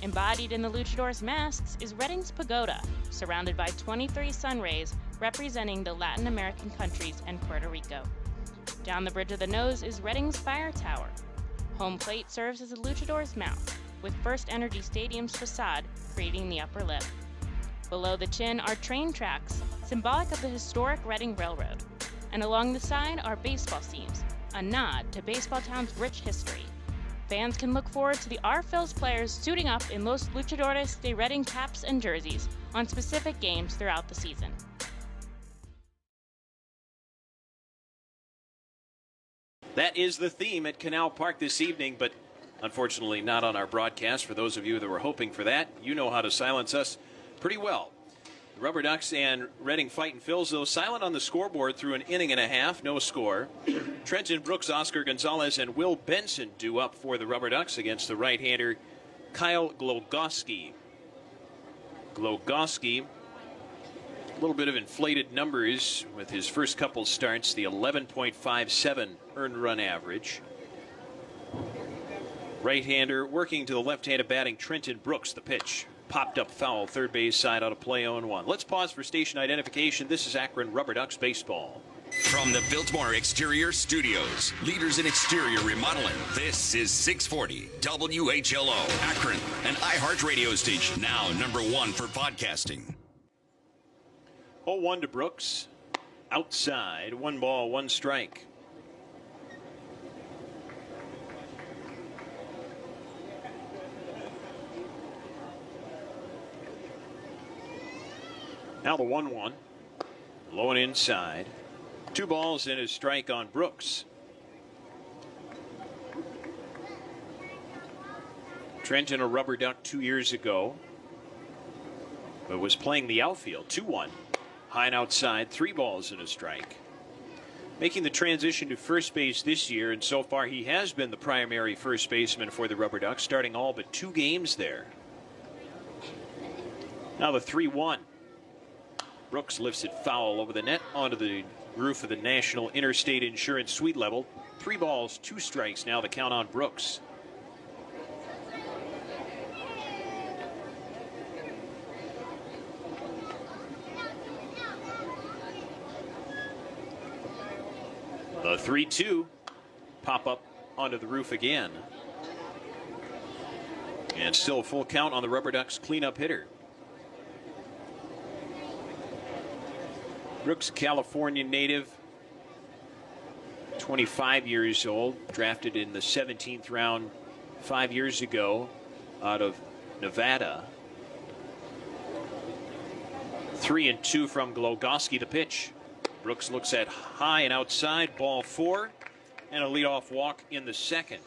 Embodied in the luchador's masks is Reading's pagoda, surrounded by 23 sun rays representing the Latin American countries and Puerto Rico. Down the bridge of the nose is Reading's fire tower. Home plate serves as a luchador's mouth, with First Energy Stadium's facade creating the upper lip. Below the chin are train tracks, symbolic of the historic Reading Railroad. And along the side are baseball seams, a nod to Baseball Town's rich history. Fans can look forward to the R-Phil's players suiting up in Los Luchadores de Reading caps and jerseys on specific games throughout the season. That is the theme at Canal Park this evening, but unfortunately not on our broadcast. For those of you that were hoping for that, you know how to silence us pretty well. The RubberDucks and Reading Fightin' Phils, though, silent on the scoreboard through an inning and a half, no score. Trenton Brooks, Oscar Gonzalez, and Will Benson due up for the RubberDucks against the right-hander Kyle Glogoski. Glogoski, a little bit of inflated numbers with his first couple starts, the 11.57 earned run average. Right-hander working to the left-handed batting Trenton Brooks, the pitch. Popped up foul, third base side out of play 0-1. Let's pause for station identification. This is Akron RubberDucks Baseball. From the Biltmore Exterior Studios, leaders in exterior remodeling, this is 640 WHLO, Akron, an iHeart radio station, now #1 for podcasting. 0-1 to Brooks. Outside, 1 ball, 1 strike. Now the 1-1. Low and inside. 2 balls and a strike on Brooks. Trenton, a rubber duck 2 years ago, but was playing the outfield. 2-1. High and outside, 3 balls and a strike. Making the transition to first base this year, and so far he has been the primary first baseman for the RubberDucks, starting all but 2 games there. Now the 3-1. Brooks lifts it foul over the net onto the roof of the National Interstate Insurance Suite level. 3 balls, 2 strikes. Now the count on Brooks. The 3-2 pop up onto the roof again. And still a full count on the RubberDucks cleanup hitter. Brooks, California native, 25 years old, drafted in the 17th round 5 years ago out of Nevada. 3-2 from Glogoski, the pitch. Brooks looks at high and outside, ball 4, and a leadoff walk in the second.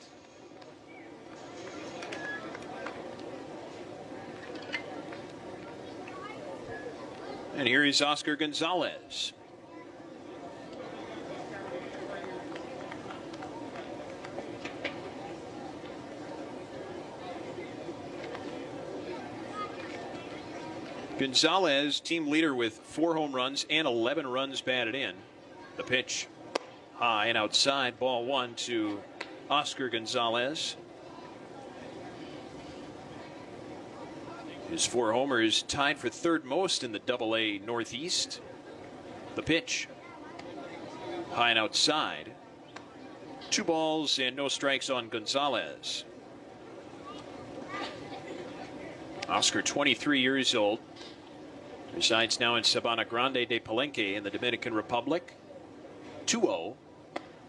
And here is Oscar Gonzalez. Gonzalez, team leader with 4 home runs and 11 runs batted in. The pitch high and outside, ball 1 to Oscar Gonzalez. His 4 homers tied for 3rd most in the Double-A Northeast. The pitch high and outside. 2 balls and no strikes on Gonzalez. Oscar, 23 years old, resides now in Sabana Grande de Palenque in the Dominican Republic. 2-0,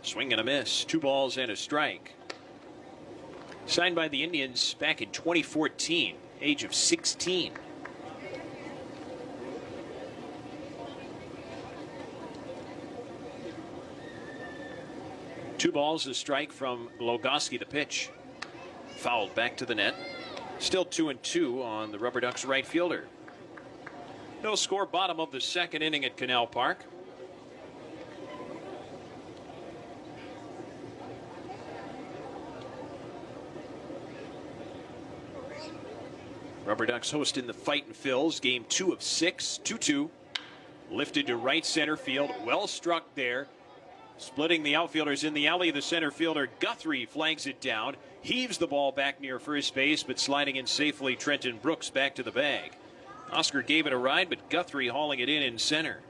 swing and a miss, 2 balls and a strike. Signed by the Indians back in 2014, age of 16. Two balls, a strike from Glogoski, the pitch. Fouled back to the net. Still 2-2 on the RubberDucks right fielder. No score, bottom of the second inning at Canal Park. RubberDucks hosting the Fight and Phils, game 2 of 6, 2-2. Lifted to right center field, well struck there. Splitting the outfielders in the alley, the center fielder Guthrie flags it down, heaves the ball back near first base, but sliding in safely, Trenton Brooks back to the bag. Oscar gave it a ride, but Guthrie hauling it in center.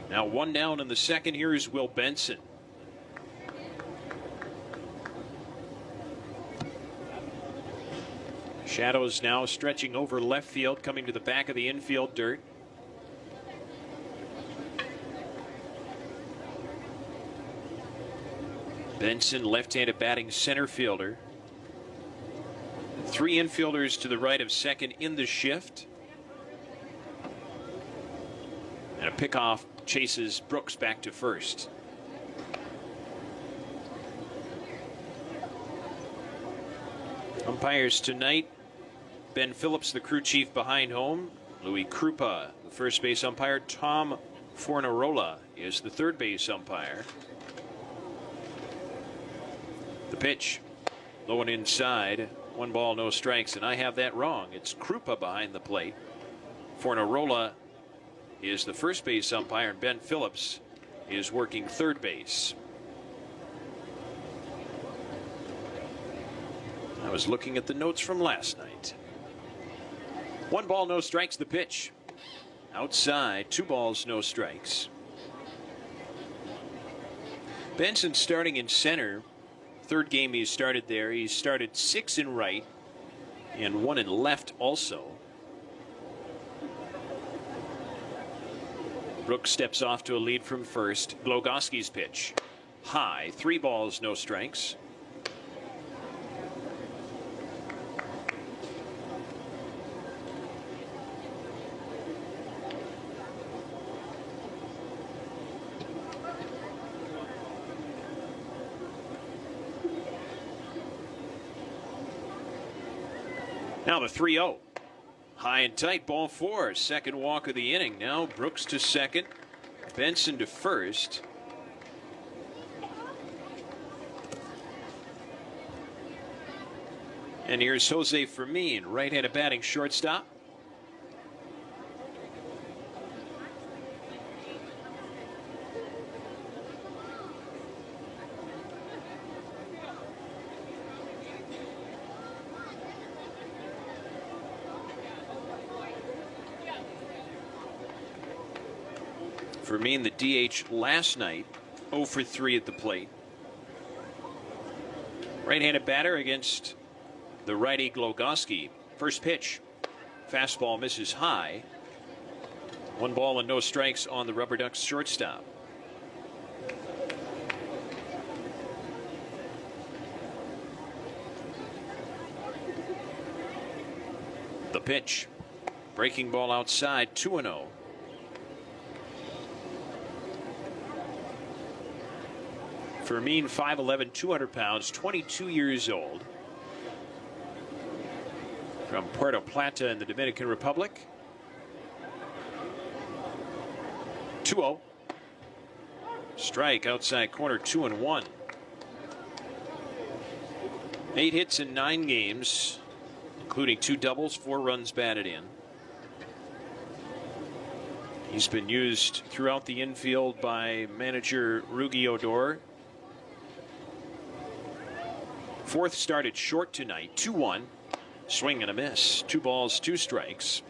Now 1 down in the second. Here is Will Benson. Shadows now stretching over left field, coming to the back of the infield dirt. Benson, left-handed batting center fielder. 3 infielders to the right of second in the shift. And a pickoff chases Brooks back to first. Umpires tonight: Ben Phillips, the crew chief behind home. Louis Krupa, the first base umpire. Tom Fornarola is the third base umpire. The pitch, low and inside. 1 ball, no strikes, and I have that wrong. It's Krupa behind the plate. Fornarola is the first base umpire, and Ben Phillips is working third base. I was looking at the notes from last night. 1 ball, no strikes, the pitch. Outside, 2 balls, no strikes. Benson starting in center. Third game he started there. He started 6 in right and 1 in left also. Brooks steps off to a lead from first. Glogoski's pitch. High, 3 balls, no strikes. Now the 3-0. High and tight, ball four. Second walk of the inning. Now Brooks to second. Benson to first. And here's Jose Fermin, right-handed batting shortstop. Fermin, the DH last night, 0 for 3 at the plate. Right-handed batter against the righty Glogoski. First pitch. Fastball misses high. 1 ball and no strikes on the RubberDucks shortstop. The pitch. Breaking ball outside, 2-0. Fermin, 5'11", 200 pounds, 22 years old. From Puerto Plata in the Dominican Republic. 2-0. Strike outside corner, 2-1. 8 hits in 9 games, including 2 doubles, 4 runs batted in. He's been used throughout the infield by manager Rugi Odor. Fourth started short tonight, 2-1. Swing and a miss. 2 balls, 2 strikes.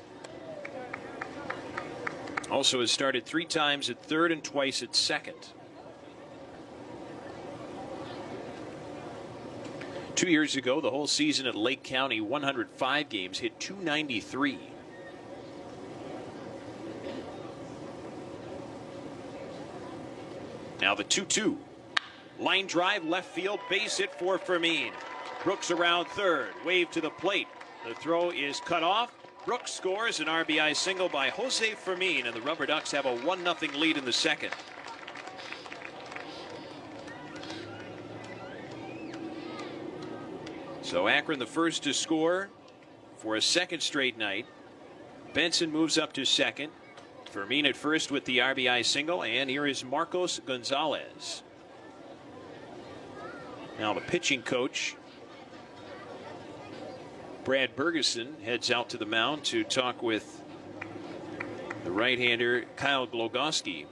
Also has started 3 times at third and twice at second. 2 years ago, the whole season at Lake County, 105 games, hit .293. Now the 2-2. Line drive, left field, base hit for Fermin. Brooks around third, wave to the plate. The throw is cut off. Brooks scores an RBI single by Jose Fermin, and the RubberDucks have a 1-0 lead in the second. So Akron the first to score for a second straight night. Benson moves up to second. Fermin at first with the RBI single, and here is Marcos Gonzalez. Now the pitching coach, Brad Bergeson, heads out to the mound to talk with the right-hander Kyle Glogoski.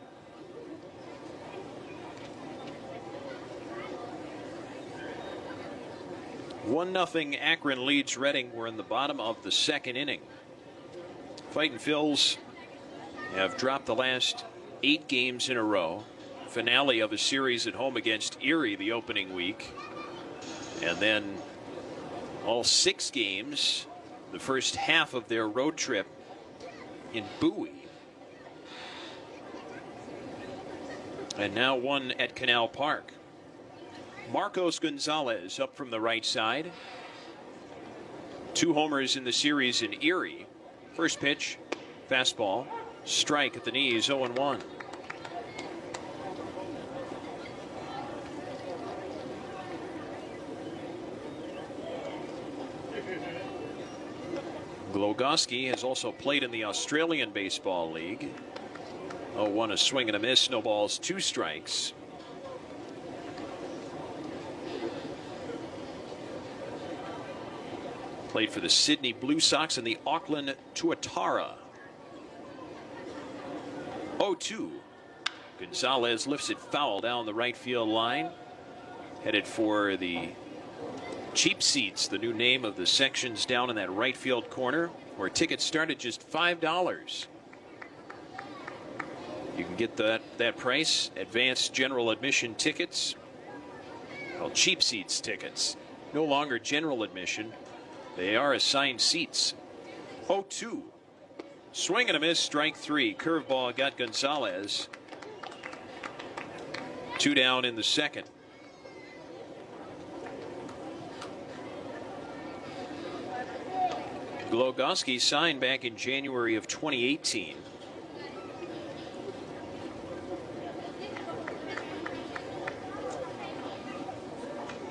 One 0 Akron leads Reading. We're in the bottom of the second inning. Fightin' Phils have dropped the last 8 games in a row. Finale of a series at home against Erie the opening week, and then all 6 games the first half of their road trip in Bowie, and now one at Canal Park. Marcos Gonzalez up from the right side. 2 homers in the series in Erie. First pitch, fastball, strike at the knees, 0-1. Glogoski has also played in the Australian Baseball League. 0-1, a swing and a miss, no balls, 2 strikes. Played for the Sydney Blue Sox and the Auckland Tuatara. 0-2. Gonzalez lifts it foul down the right field line. Headed for the Cheap Seats, the new name of the sections down in that right field corner, where tickets start at just $5. You can get that price, advanced general admission tickets, called Cheap Seats tickets. No longer general admission. They are assigned seats. 0-2. Swing and a miss, strike 3. Curveball got Gonzalez. 2 down in the second. Glogoski signed back in January of 2018.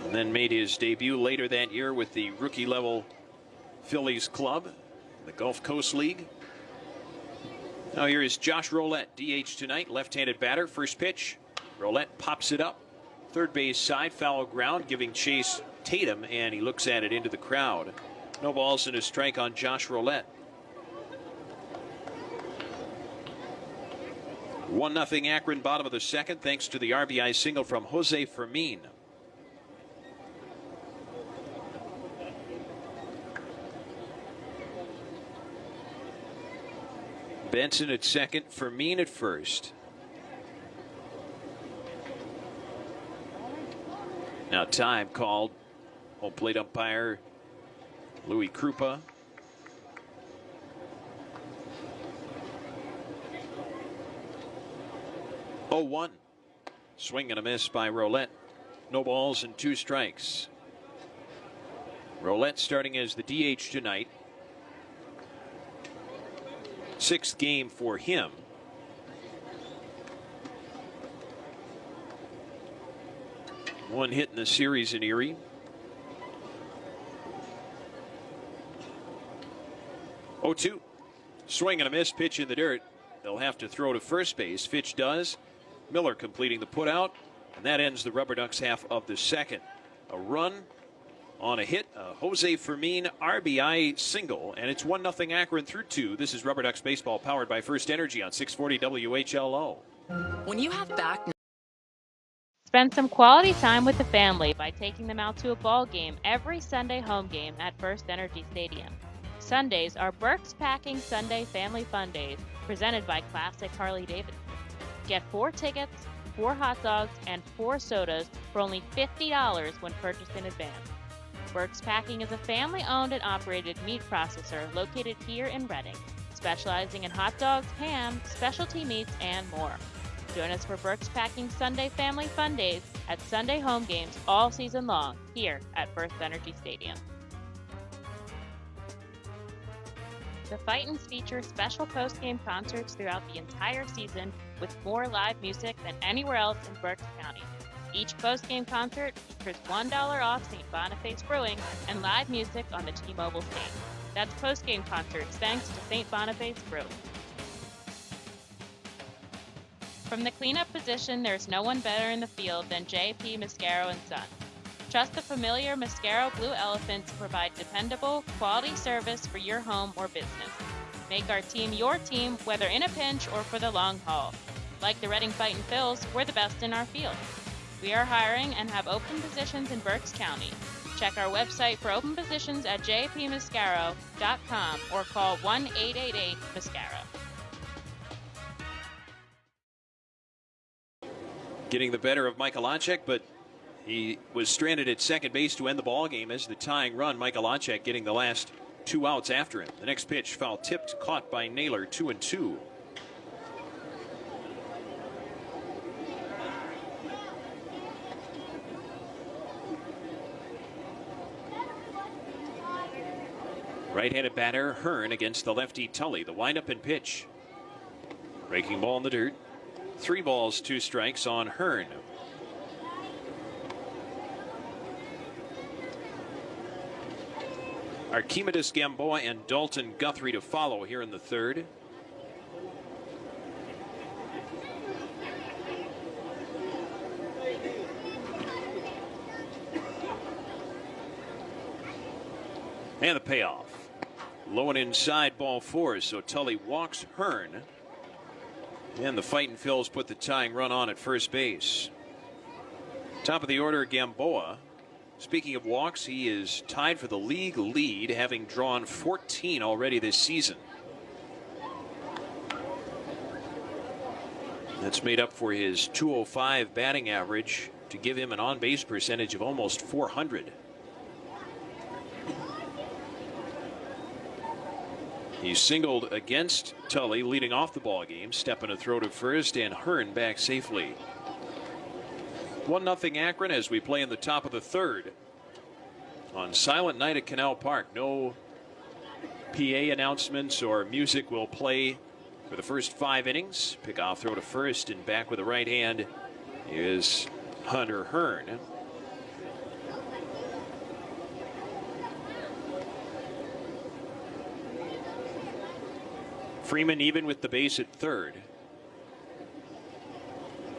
And then made his debut later that year with the rookie level Phillies club, the Gulf Coast League. Now here is Josh Rolette, DH tonight, left-handed batter. First pitch, Rolette pops it up. Third base side, foul ground, giving chase Tatum, and he looks at it into the crowd. No balls and a strike on Josh Rolette. 1-0 Akron, bottom of the second, thanks to the RBI single from Jose Fermin. Benson at second, Fermin at first. Now time called. Home plate umpire Louis Krupa. Oh, 1. Swing and a miss by Rolette. No balls and 2 strikes. Rolette starting as the DH tonight. 6th game for him. One hit in the series in Erie. Oh, 2. Swing and a miss, pitch in the dirt. They'll have to throw to first base. Fitch does. Miller completing the putout, and that ends the RubberDucks half of the second. A run on a hit, a Jose Fermin RBI single, and it's 1-0 Akron through 2. This is RubberDucks baseball powered by First Energy on 640 WHLO. When you have back. Spend some quality time with the family by taking them out to a ball game every Sunday home game at First Energy Stadium. Sundays are Burke's Packing Sunday Family Fun Days, presented by Classic Harley-Davidson. Get 4 tickets, 4 hot dogs, and 4 sodas for only $50 when purchased in advance. Burke's Packing is a family-owned and operated meat processor located here in Reading, specializing in hot dogs, ham, specialty meats, and more. Join us for Burke's Packing Sunday Family Fun Days at Sunday home games all season long here at First Energy Stadium. The Fightins feature special post-game concerts throughout the entire season with more live music than anywhere else in Berks County. Each post-game concert features $1 off St. Boniface Brewing and live music on the T-Mobile stage. That's post-game concerts thanks to St. Boniface Brewing. From the cleanup position, there's no one better in the field than J.P. Mascaro & Son. Trust the familiar Mascaro Blue Elephant to provide dependable, quality service for your home or business. Make our team your team, whether in a pinch or for the long haul. Like the Reading Fightin' Phils, we're the best in our field. We are hiring and have open positions in Berks County. Check our website for open positions at jpmascaro.com or call 1-888-MASCARO. Getting the better of Michael Onchek, but he was stranded at second base to end the ball game as the tying run. Michael Onchek getting the last 2 outs after him. The next pitch, foul tipped, caught by Naylor, 2-2. Right-handed batter Hearn against the lefty Tully. The windup and pitch. Breaking ball in the dirt. 3 balls, 2 strikes on Hearn. Archimedes Gamboa and Dalton Guthrie to follow here in the third. And the payoff. Low and inside, ball 4, so Tully walks Hearn. And the Fightin' Phils put the tying run on at first base. Top of the order, Gamboa. Speaking of walks, he is tied for the league lead, having drawn 14 already this season. That's made up for his .205 batting average to give him an on-base percentage of almost .400. He singled against Tully, leading off the ball game. Stepping to throw to first, and Hearn back safely. 1-0 Akron as we play in the top of the third. On silent night at Canal Park, no PA announcements or music will play for the first 5 innings. Pickoff throw to first, and back with the right hand is Hunter Hearn. Freeman even with the base at third.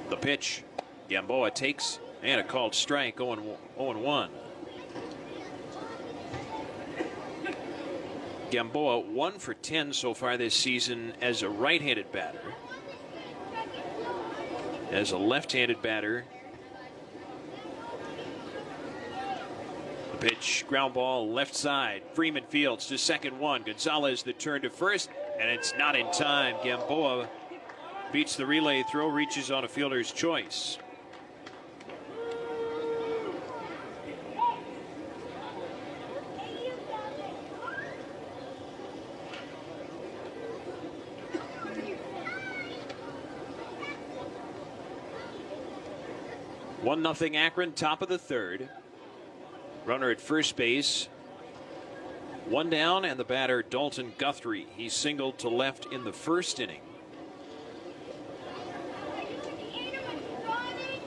The pitch. Gamboa takes, and a called strike, 0-1. Gamboa 1 for 10 so far this season as a right-handed batter. As a left-handed batter, the pitch, ground ball, left side. Freeman fields to second one. Gonzalez the turn to first, and it's not in time. Gamboa beats the relay throw, reaches on a fielder's choice. One nothing Akron, top of the third. Runner at first base. One down, and the batter Dalton Guthrie. He singled to left in the first inning.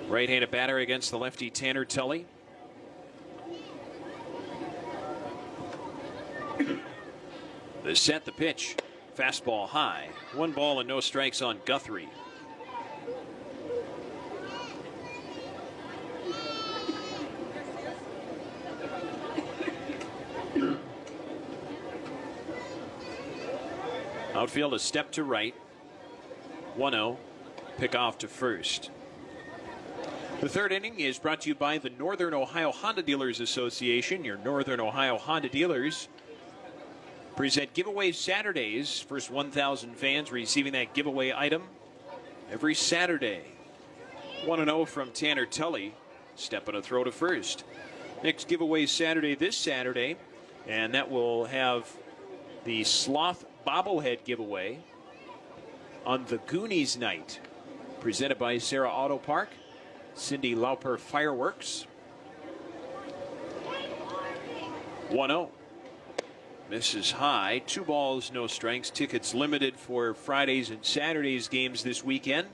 Right-handed batter against the lefty Tanner Tully. The set, the pitch. Fastball high. 1 ball and no strikes on Guthrie. Outfield a step to right. 1-0. Pick off to first. The third inning is brought to you by the Northern Ohio Honda Dealers Association. Your Northern Ohio Honda dealers present giveaways Saturdays. First 1,000 fans receiving that giveaway item every Saturday. 1-0 from Tanner Tully. Step and a throw to first. Next giveaway Saturday, this Saturday, and that will have the Sloth bobblehead giveaway on the Goonies night, presented by Sarah Auto Park, Cindy Lauper Fireworks. 1-0. Misses high. 2 balls, no strikes. Tickets limited for Fridays and Saturdays games this weekend.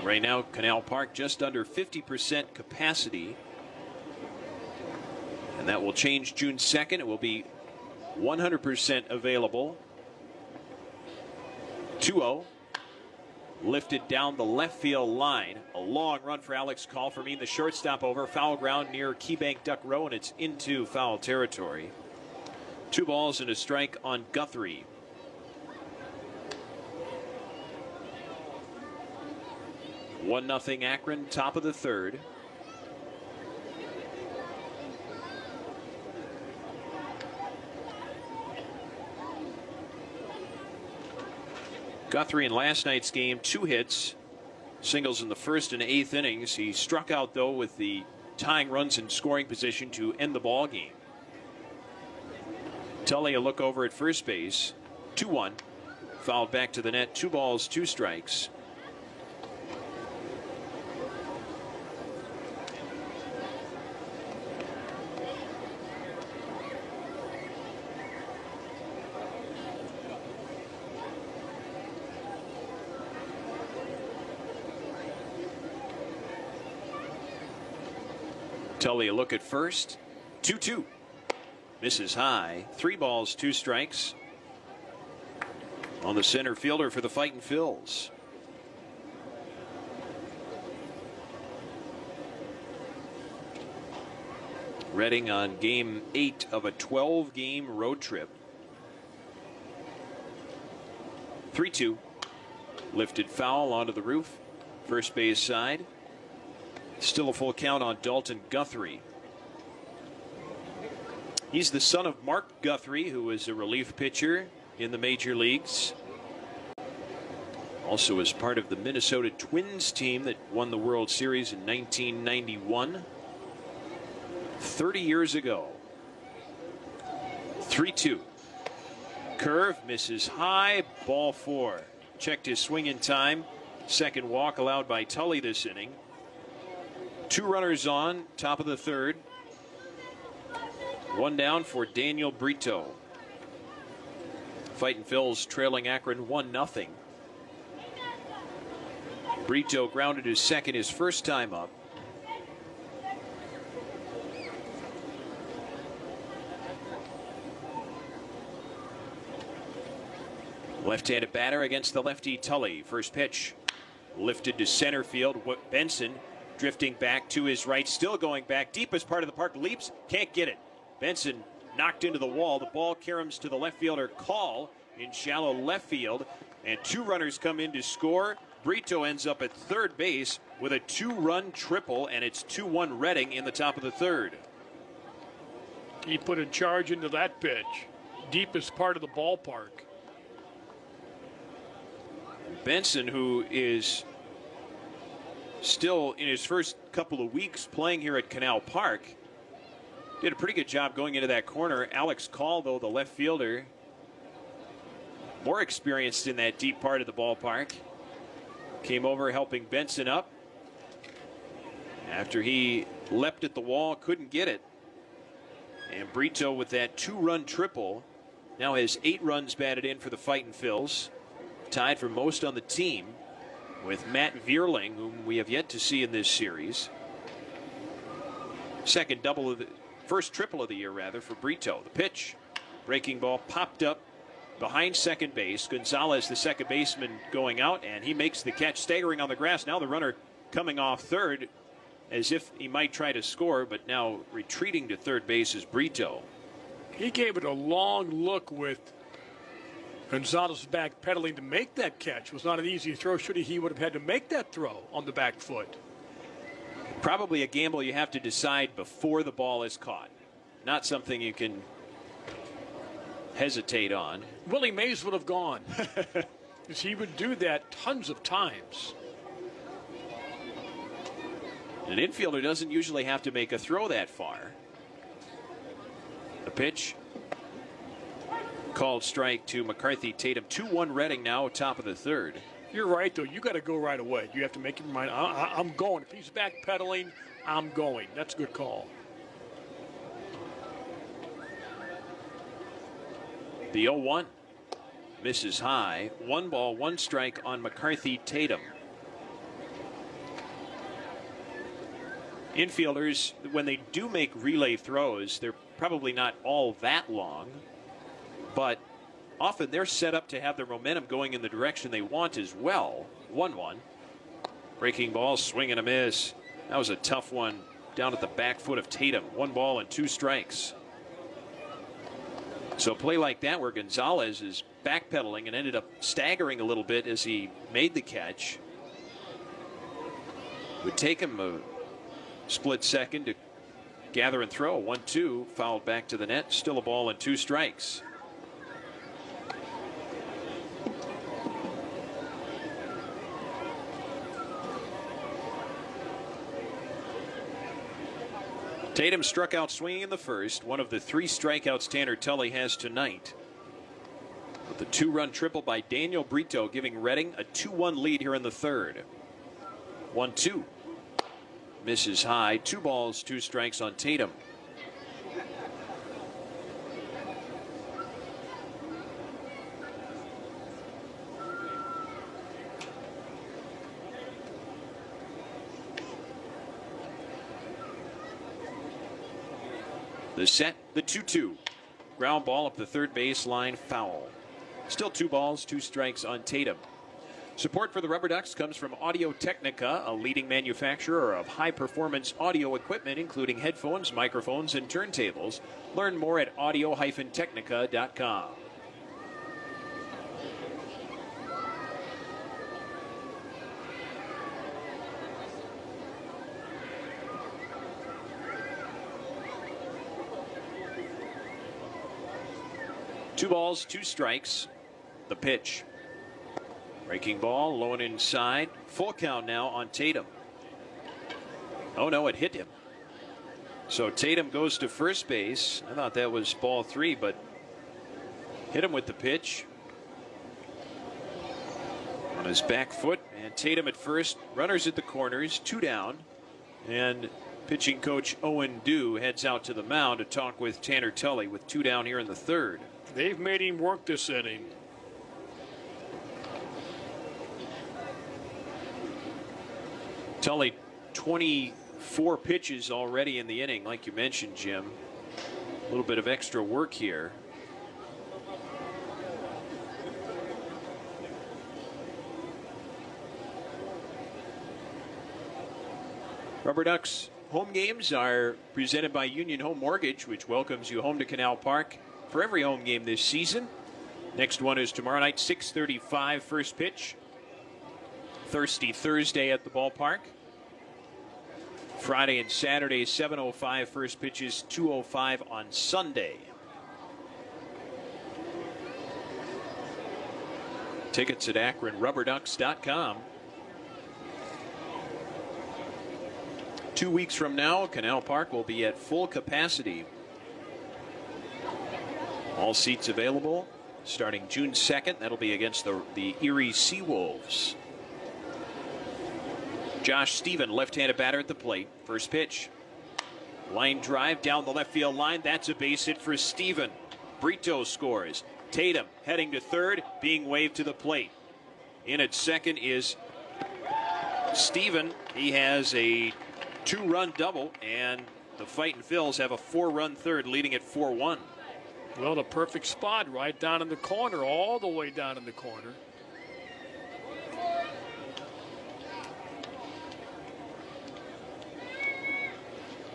Right now, Canal Park just under 50% capacity. And that will change June 2nd. It will be 100% available. 2-0. Lifted down the left field line. A long run for Alex Calfermean, the shortstop, over foul ground near Keybank Duck Row, and it's into foul territory. 2 balls and a strike on Guthrie. One nothing Akron, top of the third. Guthrie in last night's game, 2 hits, singles in the first and 8th innings. He struck out, though, with the tying runs in scoring position to end the ball game. Tully a look over at first base. 2-1. Fouled back to the net. 2 balls, 2 strikes. Tully a look at first. 2-2. Misses high. 3 balls, 2 strikes. On the center fielder for the Fightin' Phils. Reading on game 8 of a 12-game road trip. 3-2. Lifted foul onto the roof. First base side. Still a full count on Dalton Guthrie. He's the son of Mark Guthrie, who was a relief pitcher in the major leagues. Also was part of the Minnesota Twins team that won the World Series in 1991. 30 years ago. 3-2. Curve misses high. Ball 4. Checked his swing in time. Second walk allowed by Tully this inning. 2 runners on, top of the third. 1 down for Daniel Brito. Fightin' Phils trailing Akron 1-0. Brito grounded his second his first time up. Left-handed batter against the lefty Tully. First pitch lifted to center field. Benson drifting back to his right, still going back. Deepest part of the park, leaps, can't get it. Benson knocked into the wall. The ball caroms to the left fielder Call in shallow left field. And 2 runners come in to score. Brito ends up at third base with a 2-run triple, and it's 2-1 Reading in the top of the third. He put a charge into that pitch. Deepest part of the ballpark. Benson, who is still in his first couple of weeks playing here at Canal Park, did a pretty good job going into that corner. Alex Call, though, the left fielder, more experienced in that deep part of the ballpark, came over helping Benson up. After he leapt at the wall, couldn't get it. And Brito, with that 2-run triple, now has 8 runs batted in for the Fightin' Phils. Tied for most on the team with Matt Vierling, whom we have yet to see in this series. First triple of the year, rather, for Brito. The pitch, breaking ball, popped up behind second base. Gonzalez, the second baseman, going out, and he makes the catch, staggering on the grass. Now the runner coming off third, as if he might try to score, but now retreating to third base is Brito. He gave it a long look with Gonzalez backpedaling to make that catch. It was not an easy throw. He would have had to make that throw on the back foot. Probably a gamble you have to decide before the ball is caught. Not something you can hesitate on. Willie Mays would have gone. Because he would do that tons of times. An infielder doesn't usually have to make a throw that far. The pitch. Called strike to McCarthy Tatum. 2-1 Reading now, top of the third. You're right, though. You got to go right away. You have to make your mind. I'm going. If he's backpedaling, I'm going. That's a good call. The 0-1 misses high. 1 ball, 1 strike on McCarthy Tatum. Infielders, when they do make relay throws, they're probably not all that long, but often they're set up to have their momentum going in the direction they want as well. 1-1. Breaking ball, swing and a miss. That was a tough one down at the back foot of Tatum. 1 ball and 2 strikes. So a play like that where Gonzalez is backpedaling and ended up staggering a little bit as he made the catch would take him a split second to gather and throw. 1-2, fouled back to the net. Still a ball and 2 strikes. Tatum struck out swinging in the first, one of the 3 strikeouts Tanner Tully has tonight. With the 2-run triple by Daniel Brito, giving Reading a 2-1 lead here in the third. 1-2. Misses high. 2 balls, 2 strikes on Tatum. The set, the 2-2. Ground ball up the third baseline, foul. Still 2 balls, 2 strikes on Tatum. Support for the RubberDucks comes from Audio Technica, a leading manufacturer of high-performance audio equipment, including headphones, microphones, and turntables. Learn more at audio-technica.com. Two balls, 2 strikes. The pitch. Breaking ball, low and inside. Full count now on Tatum. Oh no, it hit him. So Tatum goes to first base. I thought that was ball 3, but hit him with the pitch. On his back foot, and Tatum at first. Runners at the corners, 2 down. And pitching coach Owen Dew heads out to the mound to talk with Tanner Tully with 2 down here in the third. They've made him work this inning. Tully, 24 pitches already in the inning, like you mentioned, Jim. A little bit of extra work here. RubberDucks home games are presented by Union Home Mortgage, which welcomes you home to Canal Park for every home game this season. Next one is tomorrow night, 6:35 first pitch. Thirsty Thursday at the ballpark. Friday and Saturday, 7:05 first pitches, 2:05 on Sunday. Tickets at AkronRubberDucks.com. 2 weeks from now, Canal Park will be at full capacity. All seats available starting June 2nd. That'll be against the Erie Seawolves. Josh Stephen, left-handed batter at the plate. First pitch. Line drive down the left field line. That's a base hit for Stephen. Brito scores. Tatum heading to third, being waved to the plate. In at second is Stephen. He has a 2-run double, and the Fightin' Phils have a 4-run third, leading at 4-1. Well, the perfect spot right down in the corner, all the way down in the corner.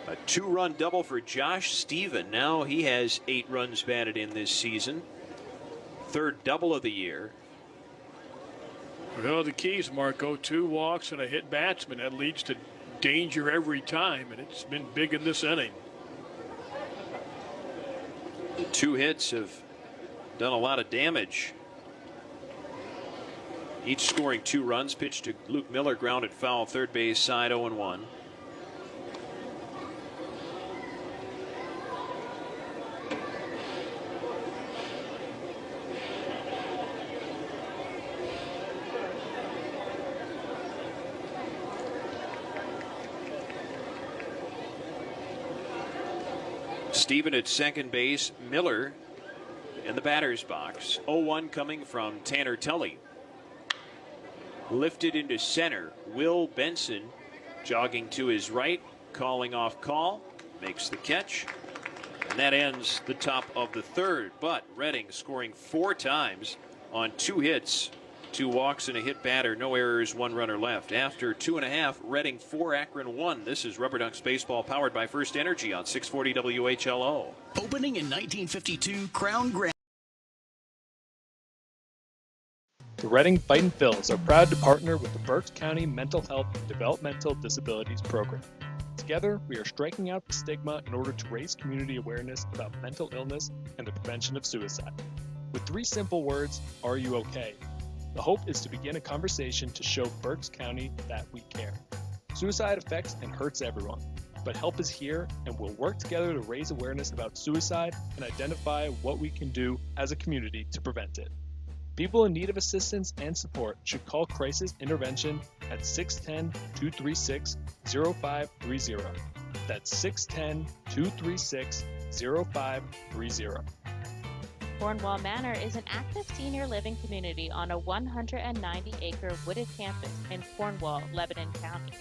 A 2-run double for Josh Stephen. Now he has 8 runs batted in this season. Third double of the year. Well, the keys, Marco, 2 walks and a hit batsman. That leads to danger every time, and it's been big in this inning. 2 hits have done a lot of damage. Each scoring 2 runs. Pitch to Luke Miller, grounded foul, third base side, 0-1. Stephen at second base, Miller in the batter's box. 0-1 coming from Tanner Tully. Lifted into center. Will Benson jogging to his right, calling off call, makes the catch. And that ends the top of the third. But Redding scoring 4 times on 2 hits, 2 walks and a hit batter, no errors, 1 runner left. After 2.5, Redding 4, Akron 1. This is RubberDucks baseball powered by First Energy on 640 WHLO. Opening in 1952, Crown Grand. The Redding Fightin' Phils are proud to partner with the Berks County Mental Health and Developmental Disabilities Program. Together, we are striking out the stigma in order to raise community awareness about mental illness and the prevention of suicide. With 3 simple words, are you okay? The hope is to begin a conversation to show Berks County that we care. Suicide affects and hurts everyone, but help is here, and we'll work together to raise awareness about suicide and identify what we can do as a community to prevent it. People in need of assistance and support should call Crisis Intervention at 610-236-0530. That's 610-236-0530. Cornwall Manor is an active senior living community on a 190-acre wooded campus in Cornwall, Lebanon County.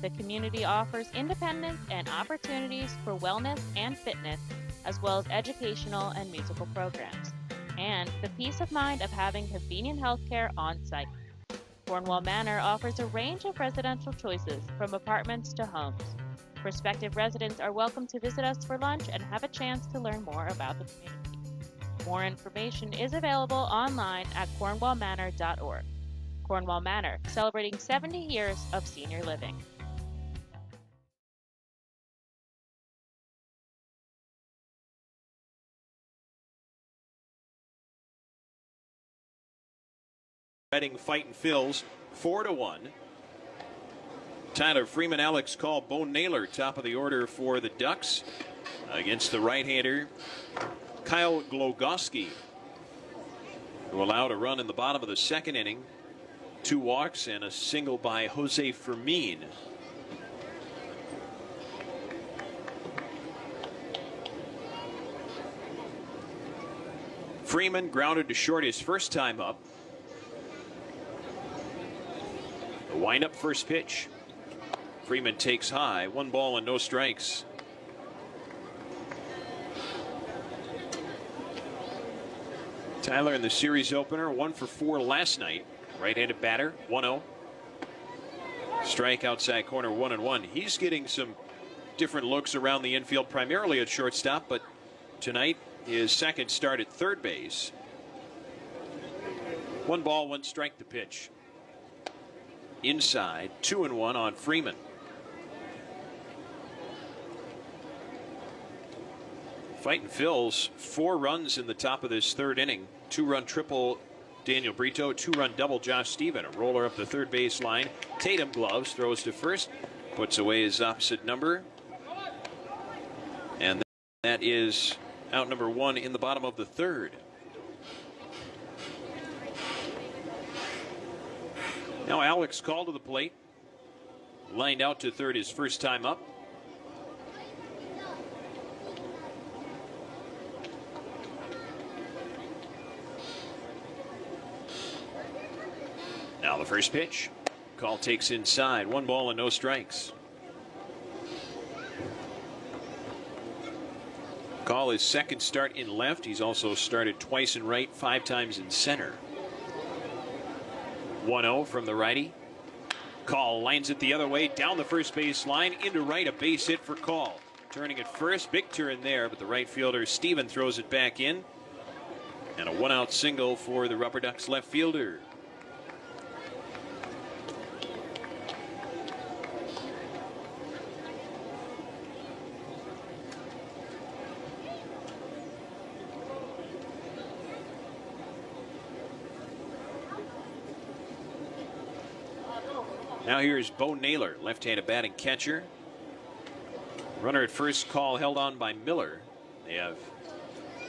The community offers independence and opportunities for wellness and fitness, as well as educational and musical programs, and the peace of mind of having convenient health care on site. Cornwall Manor offers a range of residential choices, from apartments to homes. Prospective residents are welcome to visit us for lunch and have a chance to learn more about the community. More information is available online at cornwallmanor.org. Cornwall Manor, celebrating 70 years of senior living. Redding Fightin' Phils 4-1. Tyler Freeman, Alex Call, Bo Naylor, top of the order for the Ducks against the right-hander Kyle Glogoski, who allowed a run in the bottom of the second inning. 2 walks and a single by Jose Fermin. Freeman grounded to short his first time up. The wind-up first pitch. Freeman takes high. 1 ball and no strikes. Tyler in the series opener, 1 for 4 last night. Right-handed batter, 1-0. Strike outside corner 1-1. He's getting some different looks around the infield, primarily at shortstop, but tonight his second start at third base. 1 ball, 1 strike, the pitch. Inside, 2-1 on Freeman. Fighting Phil's 4 runs in the top of this third inning. 2-run triple Daniel Brito, 2-run double Josh Stephen. A roller up the third base line. Tatum gloves, throws to first, puts away his opposite number. And that is out number 1 in the bottom of the third. Now Alex called to the plate. Lined out to third his first time up. Now the first pitch. Call takes inside. 1 ball and no strikes. Call his second start in left. He's also started twice in right, 5 times in center. 1-0 from the righty. Call lines it the other way down the first base line into right, a base hit for Call. Turning at first, big turn there, but the right fielder Stephen throws it back in. And a 1-out single for the RubberDucks left fielder. Now here's Bo Naylor, left-handed batting catcher. Runner at first, Call held on by Miller. They have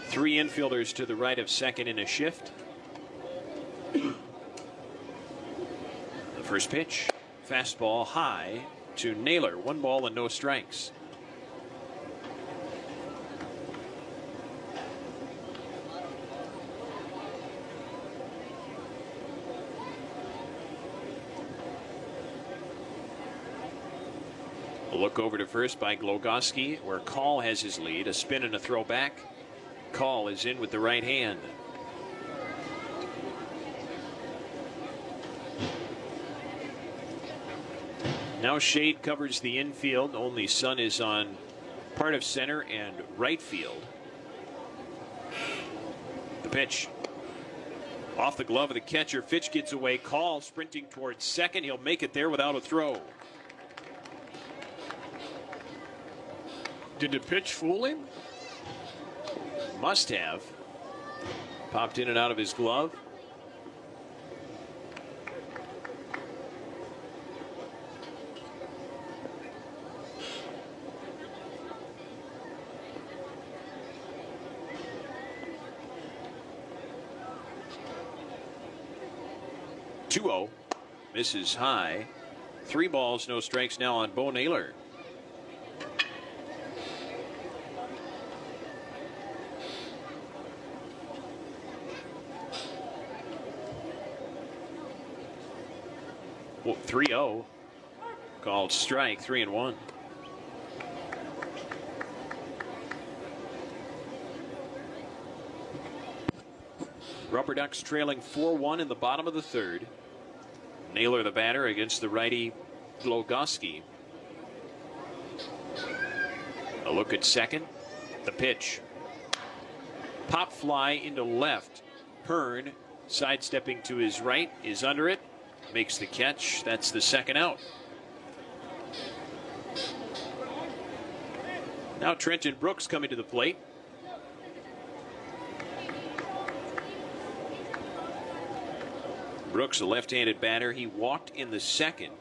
3 infielders to the right of second in a shift. The first pitch, fastball high to Naylor. 1 ball and no strikes. A look over to first by Glogoski, where Call has his lead. A spin and a throw back. Call is in with the right hand. Now shade covers the infield. Only sun is on part of center and right field. The pitch. Off the glove of the catcher. Fitch gets away. Call sprinting towards second. He'll make it there without a throw. Did the pitch fool him? Must have. Popped in and out of his glove. (2-0). Misses high. 3 balls, no strikes now on Bo Naylor. Well, 3-0. Called strike, 3-1. RubberDucks trailing 4-1 in the bottom of the third. Naylor the batter against the righty Glogoski. A look at second. The pitch. Pop fly into left. Hearn sidestepping to his right is under it. Makes the catch. That's the second out. Now Trenton Brooks coming to the plate. Brooks, a left-handed batter. He walked in the second.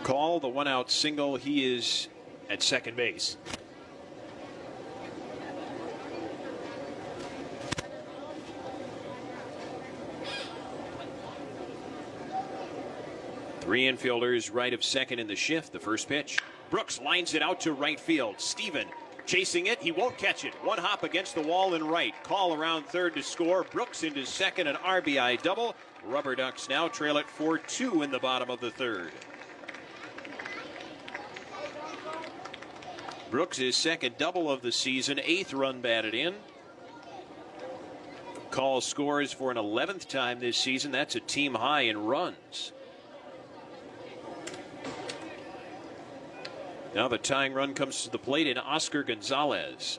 Call the 1-out single. He is at second base. Three infielders right of second in the shift. The first pitch. Brooks lines it out to right field. Stephen chasing it. He won't catch it. 1 hop against the wall and right. Call around third to score. Brooks into second, an RBI double. RubberDucks now trail it 4-2 in the bottom of the third. Brooks' his second double of the season, 8th run batted in. Call scores for an 11th time this season. That's a team high in runs. Now the tying run comes to the plate in Oscar Gonzalez.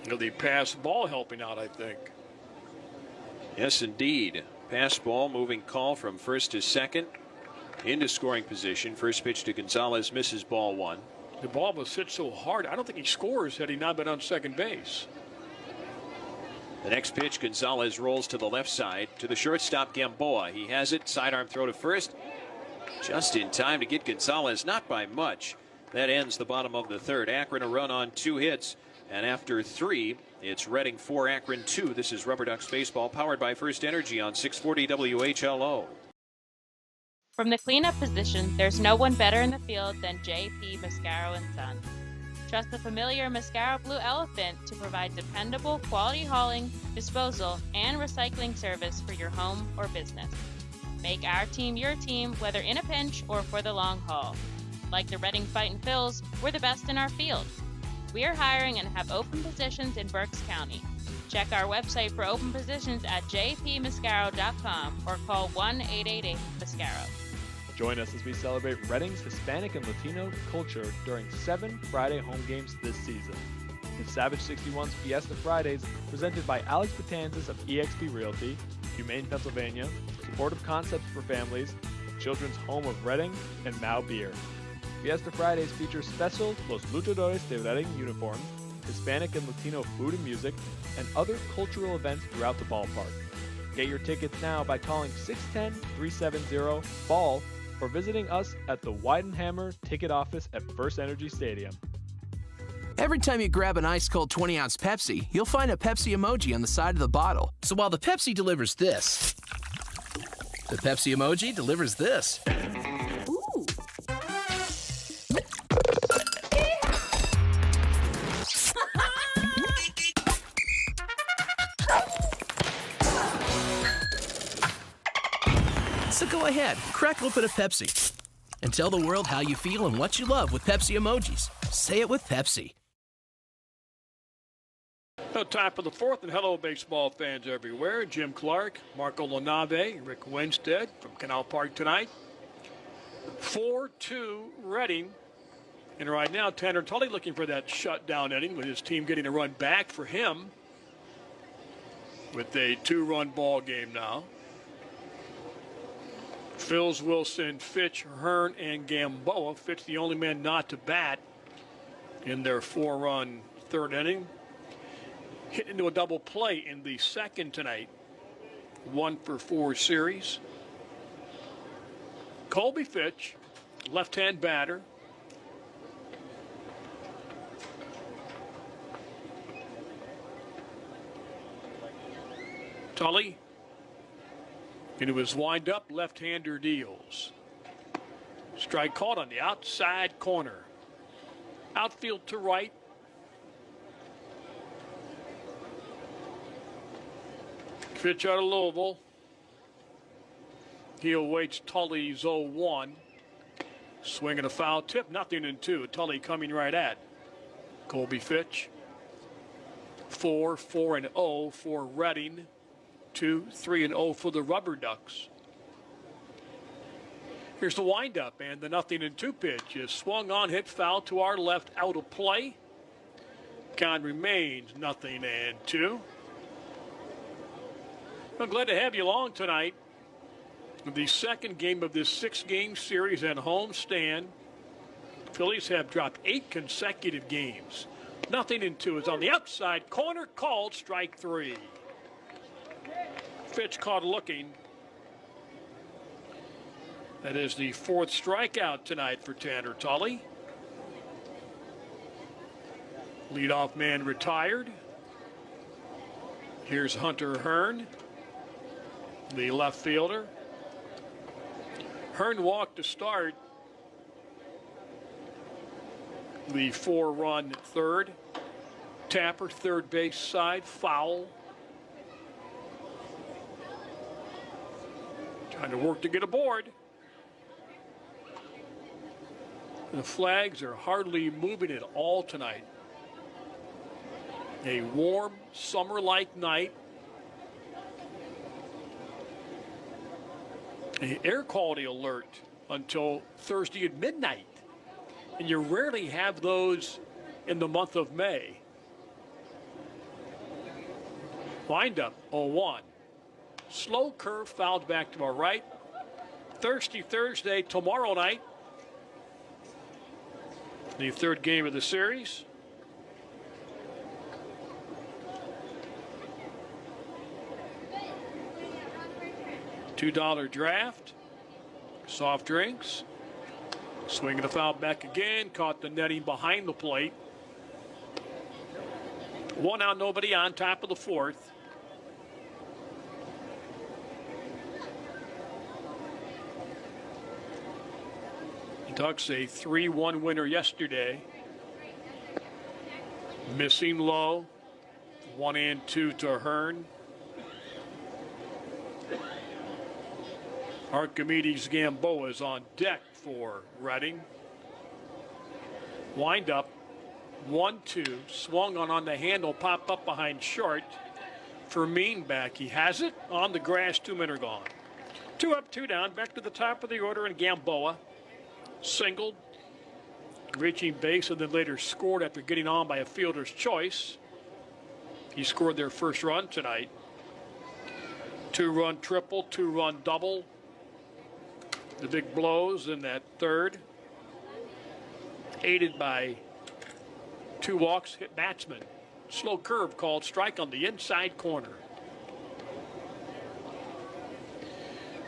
The pass ball helping out, I think. Yes, indeed. Pass ball, moving call from first to second into scoring position. First pitch to Gonzalez, misses ball one. The ball was hit so hard, I don't think he scores had he not been on second base. The next pitch, Gonzalez rolls to the left side to the shortstop Gamboa. He has it, sidearm throw to first. Just in time to get Gonzalez, not by much. That ends the bottom of the third. Akron a run on 2 hits. And after 3, it's Reading 4, Akron 2. This is RubberDucks Baseball, powered by First Energy on 640 WHLO. From the cleanup position, there's no one better in the field than J.P. Mascaro & Son. Trust the familiar Mascaro Blue Elephant to provide dependable quality hauling, disposal, and recycling service for your home or business. Make our team your team, whether in a pinch or for the long haul. Like the Reading Fightin' Phils, we're the best in our field. We are hiring and have open positions in Berks County. Check our website for open positions at jpmascaro.com or call 1-888-MASCARO. Join us as we celebrate Reading's Hispanic and Latino culture during 7 Friday home games this season. The Savage 61's Fiesta Fridays, presented by Alex Batanzas of eXp Realty, Humane Pennsylvania, Supportive Concepts for Families, Children's Home of Reading, and Mao Beer. Fiesta Fridays features special Los Luchadores de Reading uniforms, Hispanic and Latino food and music, and other cultural events throughout the ballpark. Get your tickets now by calling 610-370-BALL or visiting us at the Weidenhammer ticket office at First Energy Stadium. Every time you grab an ice-cold 20-ounce Pepsi, you'll find a Pepsi emoji on the side of the bottle. So while the Pepsi delivers this, the Pepsi emoji delivers this. Ooh. So go ahead, crack open a Pepsi and tell the world how you feel and what you love with Pepsi emojis. Say it with Pepsi. No time for the fourth, and hello, baseball fans everywhere. Jim Clark, Marco Lonave, Rick Winstead from Canal Park tonight. 4-2 Reading. And right now, Tanner Tully looking for that shutdown inning with his team getting a run back for him with a 2-run ball game now. Phils, Wilson, Fitch, Hearn, and Gamboa. Fitch the only man not to bat in their 4-run third inning. Hit into a double play in the second tonight. 1-for-4 series. Colby Fitch, left-hand batter. Tully into his wind-up, left-hander deals. Strike caught on the outside corner. Outfield to right. Fitch out of Louisville. He awaits Tully's 0-1. Swinging a foul tip, 0-2. Tully coming right at Colby Fitch. 4-4-0 for Reading. 2-3-0 for the RubberDucks. Here's the windup, and the 0-2 pitch is swung on, hit foul to our left, out of play. Count remains 0-2. I'm glad to have you along tonight. The second game of this 6-game series at home stand. Phillies have dropped 8 consecutive games. 0-2 is on the outside corner, called strike 3. Fitch caught looking. That is the 4th strikeout tonight for Tanner Tully. Leadoff man retired. Here's Hunter Hearn, the left fielder. Hearn walked to start the 4-run third. Tapper, third base side, foul. Trying to work to get aboard. The flags are hardly moving at all tonight. A warm, summer-like night. An air quality alert until Thursday at midnight. And you rarely have those in the month of May. Windup 0-1. Slow curve fouled back to our right. Thirsty Thursday tomorrow night. The third game of the series. $2 draft. Soft drinks. Swinging the foul back again. Caught the netting behind the plate. 1 out, nobody on, top of the fourth. Ducks a 3-1 winner yesterday. Missing Lowe. 1 and 2 to Hearn. Archimedes Gamboa is on deck for Reading. Wind up. 1-2. Swung on the handle. Pop up behind short. Fermin back. He has it on the grass. 2 men are gone. 2 up, 2 down. Back to the top of the order, and Gamboa singled, reaching base, and then later scored after getting on by a fielder's choice. He scored their first run tonight. 2-run triple, 2-run double. The big blows in that third. Aided by 2 walks, hit batsman. Slow curve called strike on the inside corner.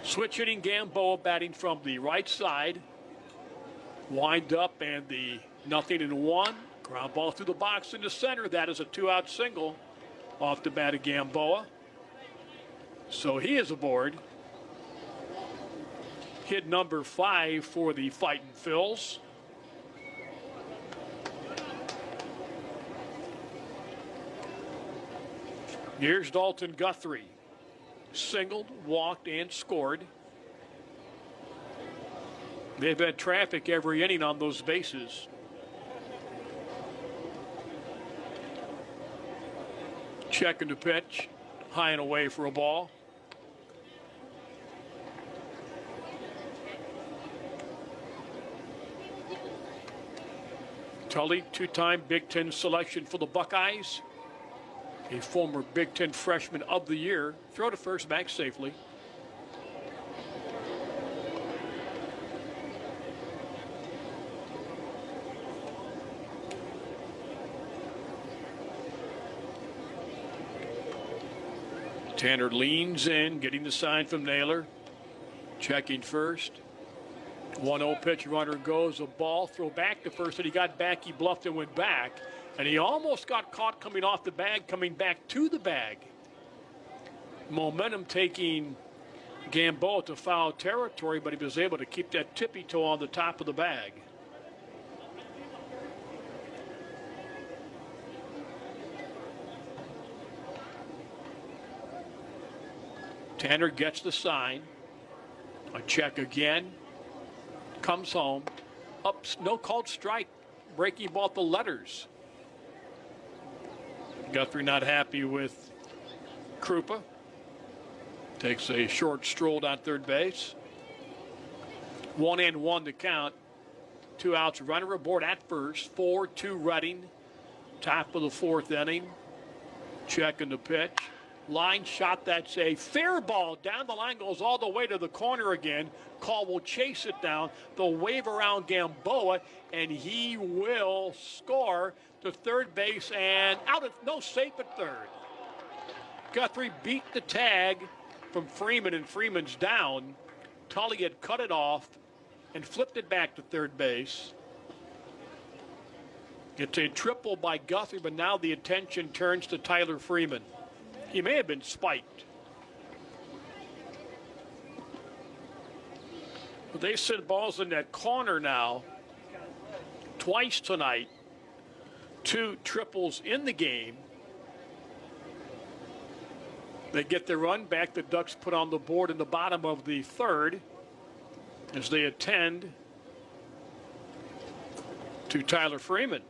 Switch hitting Gamboa batting from the right side. Wind up and the 0-1. Ground ball through the box in the center. That is a 2-out single off the bat of Gamboa. So he is aboard. Hit number 5 for the Fightin' Phils. Here's Dalton Guthrie. Singled, walked, and scored. They've had traffic every inning on those bases. Checking the pitch, high and away for a ball. Tully, 2-time Big Ten selection for the Buckeyes. A former Big Ten freshman of the year. Throw to first, back safely. Tanner leans in, getting the sign from Naylor. Checking first. 1-0 pitch, runner goes, a ball, throw back to first, and he got back, he bluffed and went back. And he almost got caught coming off the bag, coming back to the bag. Momentum taking Gamboa to foul territory, but he was able to keep that tippy toe on the top of the bag. Tanner gets the sign. A check again. Comes home. Up, no called strike. Breaking ball at the letters. Guthrie not happy with Krupa. Takes a short stroll down third base. 1-1 to count. 2 outs. Runner aboard at first. 4-2 Reading. Top of the fourth inning. Checking the pitch. Line shot, that's a fair ball. Down the line, goes all the way to the corner again. Call will chase it down. They'll wave around Gamboa, and he will score to third base and out of no, safe at third. Guthrie beat the tag from Freeman, and Freeman's down. Tully had cut it off and flipped it back to third base. It's a triple by Guthrie, but now the attention turns to Tyler Freeman. He may have been spiked. But they sent balls in that corner now twice tonight. 2 triples in the game. They get the run back. The Ducks put on the board in the bottom of the third as they attend to Tyler Freeman.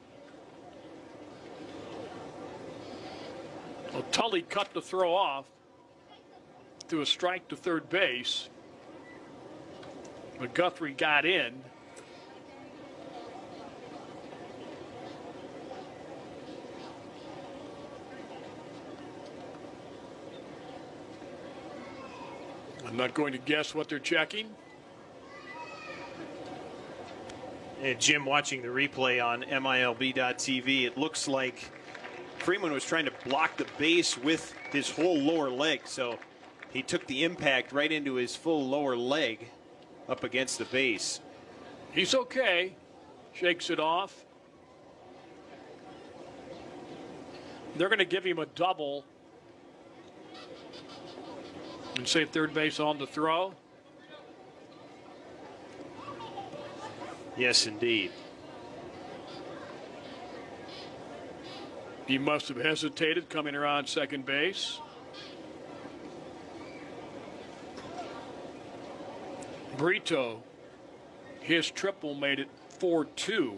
Well, Tully cut the throw off to a strike to third base. But Guthrie got in. I'm not going to guess what they're checking. And Jim, watching the replay on MILB.TV, it looks like Freeman was trying to block the base with his whole lower leg. So he took the impact right into his full lower leg up against the base. He's okay. Shakes it off. They're going to give him a double and say third base on the throw. Yes, indeed. He must have hesitated coming around second base. Brito, his triple made it 4-2.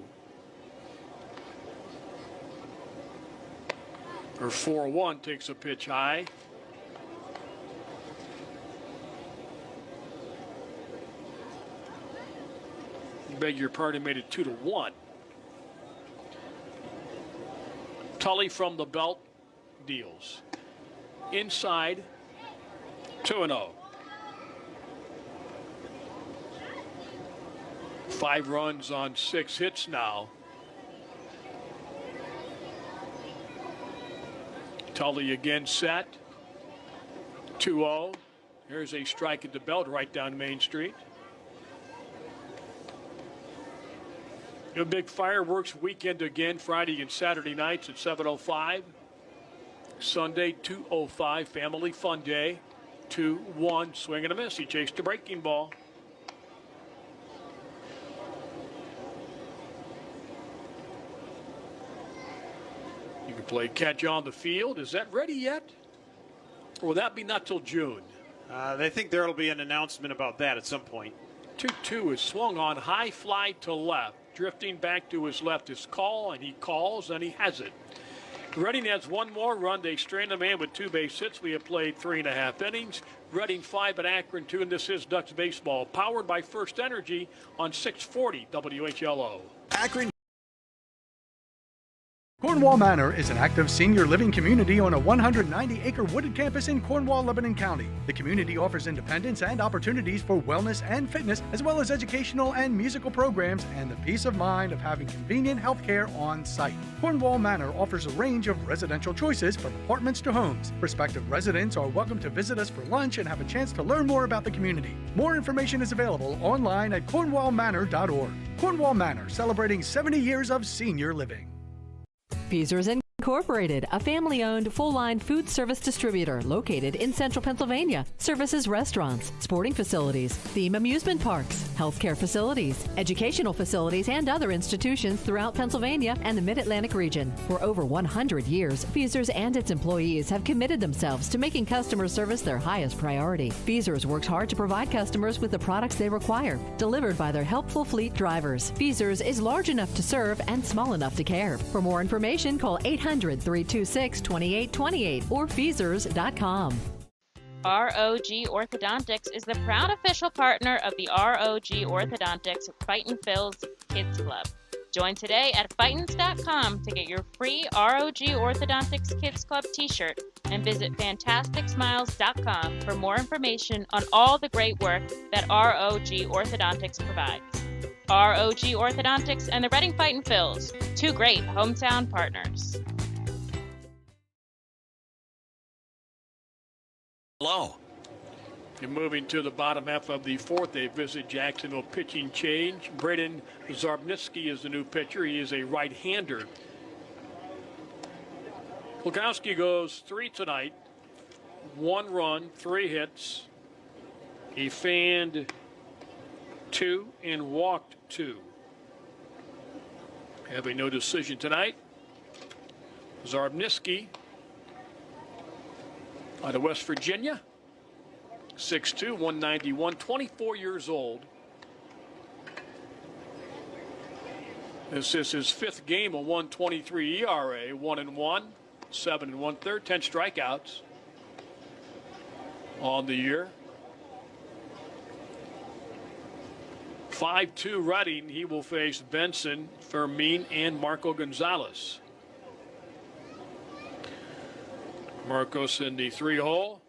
Or 4-1, takes a pitch high. Beg your pardon, made it 2-1. Tully from the belt deals. Inside, 2-0. 5 runs on 6 hits now. Tully again set. 2-0. Here's a strike at the belt right down Main Street. A big fireworks weekend again, Friday and Saturday nights at 7:05. Sunday, 2:05, family fun day. 2-1, swing and a miss. He chased a breaking ball. You can play catch on the field. Is that ready yet? Or will that be not till June? I think there will be an announcement about that at some point. 2-2 is swung on, high fly to left. Drifting back to his left is call, and he calls, and he has it. Reading has one more run. They strain the man with 2 base hits. We have played 3.5 innings. Reading 5 at Akron 2, and this is Ducks baseball, powered by First Energy on 640 WHLO. Akron. Cornwall Manor is an active senior living community on a 190-acre wooded campus in Cornwall, Lebanon County. The community offers independence and opportunities for wellness and fitness, as well as educational and musical programs and the peace of mind of having convenient health care on site. Cornwall Manor offers a range of residential choices from apartments to homes. Prospective residents are welcome to visit us for lunch and have a chance to learn more about the community. More information is available online at cornwallmanor.org. Cornwall Manor, celebrating 70 years of senior living. Feasers Incorporated, a family-owned, full-line food service distributor located in central Pennsylvania. Services restaurants, sporting facilities, theme amusement parks, healthcare facilities, educational facilities, and other institutions throughout Pennsylvania and the Mid-Atlantic region. For over 100 years, Feasers and its employees have committed themselves to making customer service their highest priority. Feasers works hard to provide customers with the products they require, delivered by their helpful fleet drivers. Feasers is large enough to serve and small enough to care. For more information, call 800-326-2828 or Feasers.com. ROG Orthodontics is the proud official partner of the ROG Orthodontics Fightin' Phil's Kids Club. Join today at Fightins.com to get your free ROG Orthodontics Kids Club t-shirt and visit FantasticSmiles.com for more information on all the great work that ROG Orthodontics provides. ROG Orthodontics and the Reading Fightin' Phils, 2 great hometown partners. Hello. You're moving to the bottom half of the 4th. They visit Jacksonville pitching change. Braden Zarbnitsky is the new pitcher. He is a right-hander. Lukowski goes 3 tonight. 1 run, 3 hits. He fanned 2 and walked 2. Having no decision tonight. Zarbnitsky out of West Virginia. 6'2", 191, 24 years old. This is his 5th game, a 1.23 ERA, 1-1, 7 1/3, 10 strikeouts on the year. 5-2 Reading. He will face Benson, Fermin, and Marco Gonzalez. Marcos in the 3-hole.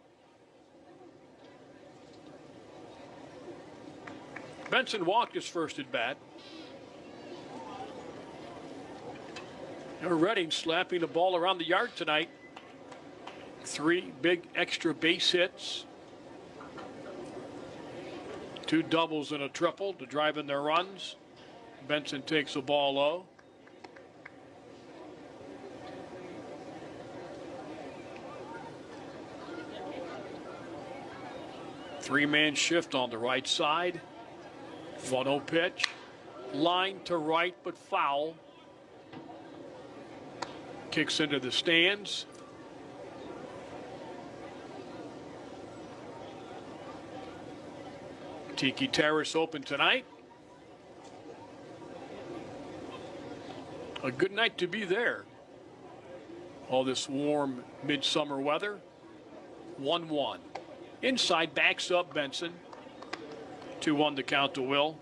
Benson walked his first at bat. Reading slapping the ball around the yard tonight. 3 big extra base hits. 2 doubles and a triple to drive in their runs. Benson takes the ball low. Three-man shift on the right side. 1-0 pitch. Line to right, but foul. Kicks into the stands. Tiki Terrace open tonight. A good night to be there. All this warm midsummer weather. 1-1. Inside backs up Benson. 2-1 to count to Will.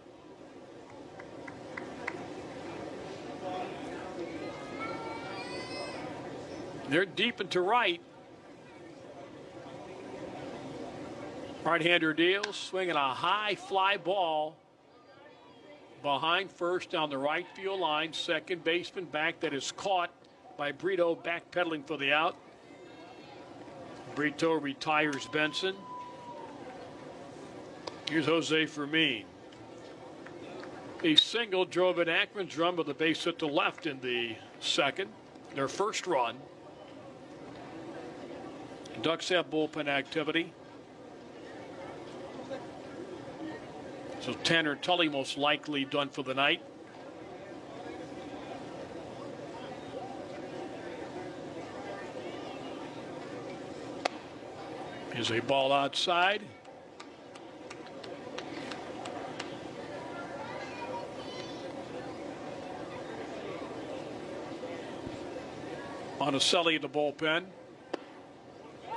They're deep into right. Right-hander deals, swinging a high fly ball behind first down the right field line. Second baseman back, that is caught by Brito, backpedaling for the out. Brito retires Benson. Here's Jose Fermin. A single drove in Akron's run with a base hit to left in the second. Their first run. Ducks have bullpen activity. So Tanner Tully most likely done for the night. Here's a ball outside. Monticelli in the bullpen.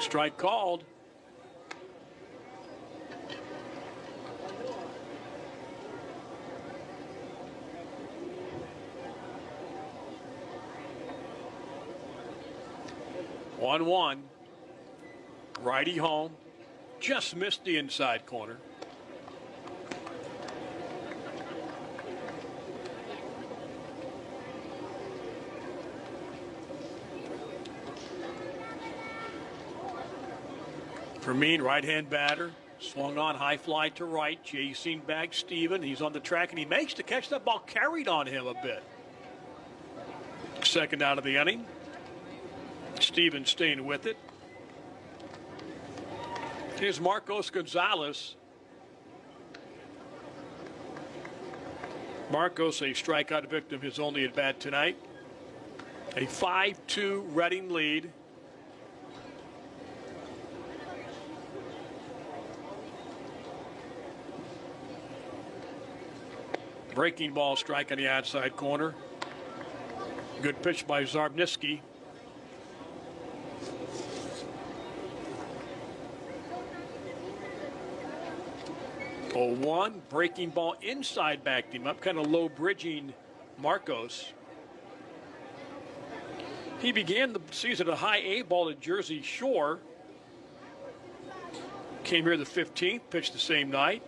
Strike called. One. Righty home. Just missed the inside corner. Fermin, right-hand batter, swung on, high fly to right, chasing back Steven. He's on the track, and he makes the catch. That ball carried on him a bit. Second out of the inning. Steven staying with it. Here's Marcos Gonzalez. Marcos, a strikeout victim, his only at bat tonight. A 5-2 Reading lead. Breaking ball strike on the outside corner. Good pitch by Zarbniski. Oh, 1 breaking ball inside, backed him up, kind of low bridging Marcos. He began the season at a high A ball at Jersey Shore. Came here the 15th, pitched the same night.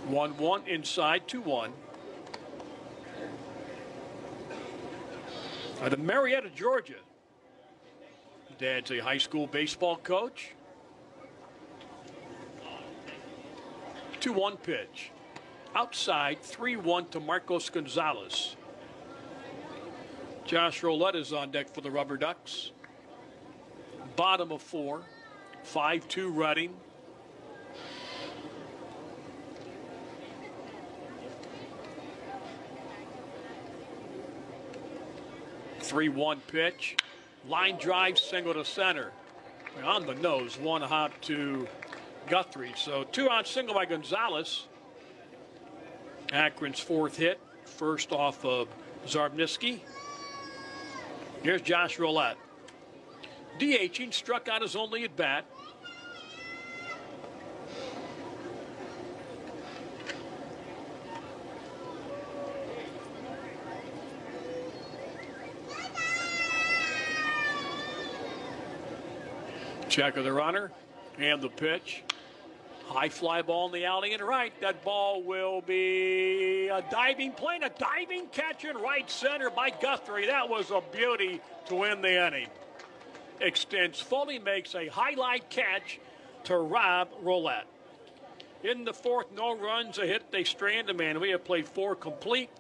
1-1 inside, 2-1. Out of Marietta, Georgia. Dad's a high school baseball coach. 2-1 pitch. Outside, 3-1 to Marcos Gonzalez. Josh Roulette is on deck for the RubberDucks. Bottom of 4. 5-2 Reading. Three-1 pitch. Line drive, single to center. On the nose, 1 hop to Guthrie. So 2-out single by Gonzalez. Akron's 4th hit. First off of Zarbniski. Here's Josh Roulette. DHing, struck out his only at bat. Check of the runner and the pitch. High fly ball in the alley and right. That ball will be a diving play, a diving catch in right center by Guthrie. That was a beauty to win the inning. Extends fully, makes a highlight catch to Rob Roulette. In the fourth, no runs, a hit, they strand a man. We have played 4 complete.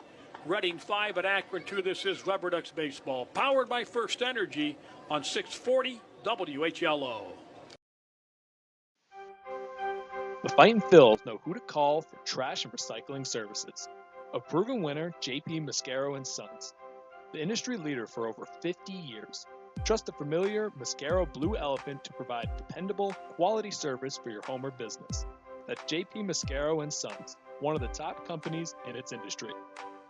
Reading 5 at Akron 2. This is RubberDucks baseball, powered by First Energy on 640 WHLO. The Fightin' Phils know who to call for trash and recycling services. A proven winner, J.P. Mascaro & Sons. The industry leader for over 50 years. Trust the familiar Mascaro Blue Elephant to provide dependable, quality service for your home or business. That's J.P. Mascaro & Sons, one of the top companies in its industry.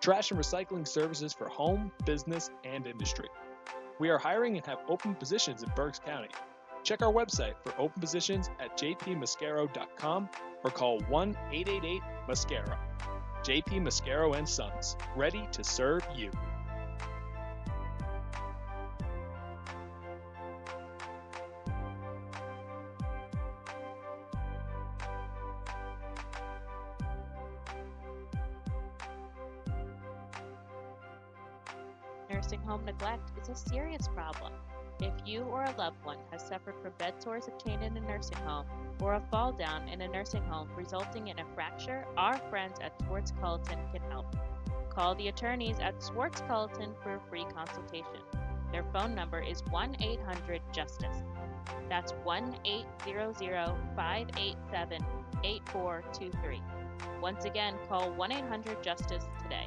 Trash and recycling services for home, business, and industry. We are hiring and have open positions in Berks County. Check our website for open positions at jpmascaro.com or call 1-888-MASCARO. J.P. Mascaro & Sons, ready to serve you. Nursing home neglect is a serious problem. If you or a loved one has suffered from bed sores obtained in a nursing home or a fall down in a nursing home resulting in a fracture, our friends at Swartz Culleton can help. Call the attorneys at Swartz Culleton for a free consultation. Their phone number is 1-800-JUSTICE. That's 1-800-587-8423. Once again, call 1-800-JUSTICE today.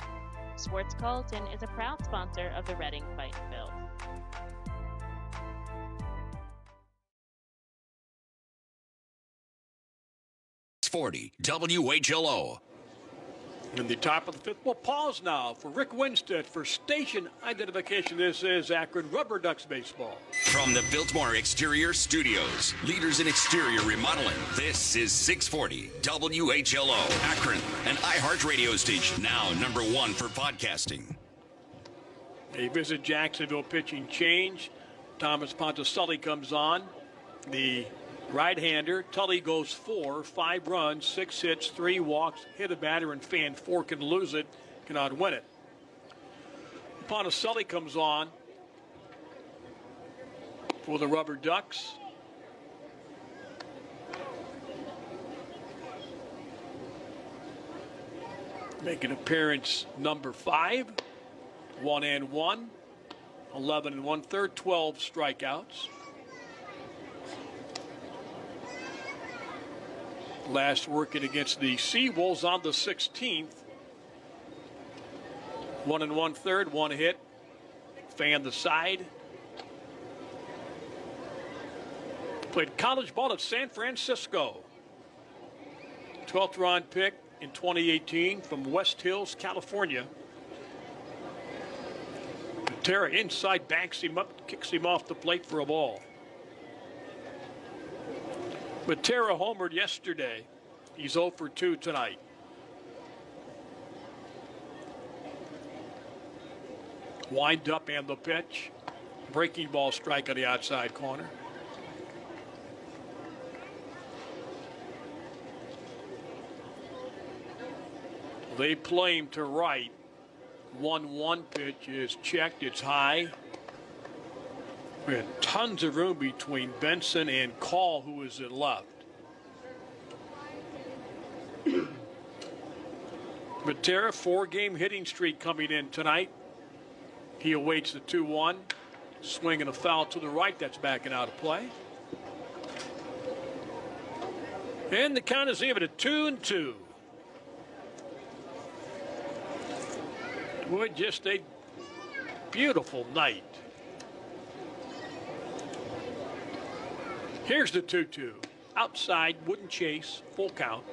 Swartz Culleton is a proud sponsor of the Reading Fightin' Phils. WHLO. In the top of the fifth, we'll pause now for Rick Winstead for station identification. This is Akron RubberDucks baseball. From the Biltmore Exterior Studios, leaders in exterior remodeling, this is 640 WHLO, Akron, an iHeart radio station, now #1 for podcasting. A visit Jacksonville pitching change. Thomas Ponticelli comes on. The right-hander. Tully goes 4, 5 runs, 6 hits, 3 walks, hit a batter, and fan 4 can lose it, cannot win it. Ponticelli comes on for the RubberDucks. Making appearance number 5, 1-1, 11 1/3, 12 strikeouts. Last working against the Seawolves on the 16th. 1 1/3, 1 hit. Fanned the side. Played college ball at San Francisco. 12th round pick in 2018 from West Hills, California. Terra inside backs him up, kicks him off the plate for a ball. But Terra homered yesterday. He's 0 for 2 tonight. Wind up and the pitch. Breaking ball strike on the outside corner. They play him to right. 1-1 pitch is checked. It's high. We had tons of room between Benson and Call, who is at left. Matera, 4-game hitting streak coming in tonight. He awaits the 2-1. Swinging a foul to the right. That's backing out of play. And the count is even at 2-2. Boy, just a beautiful night. Here's the 2-2. Outside, wouldn't chase, full count.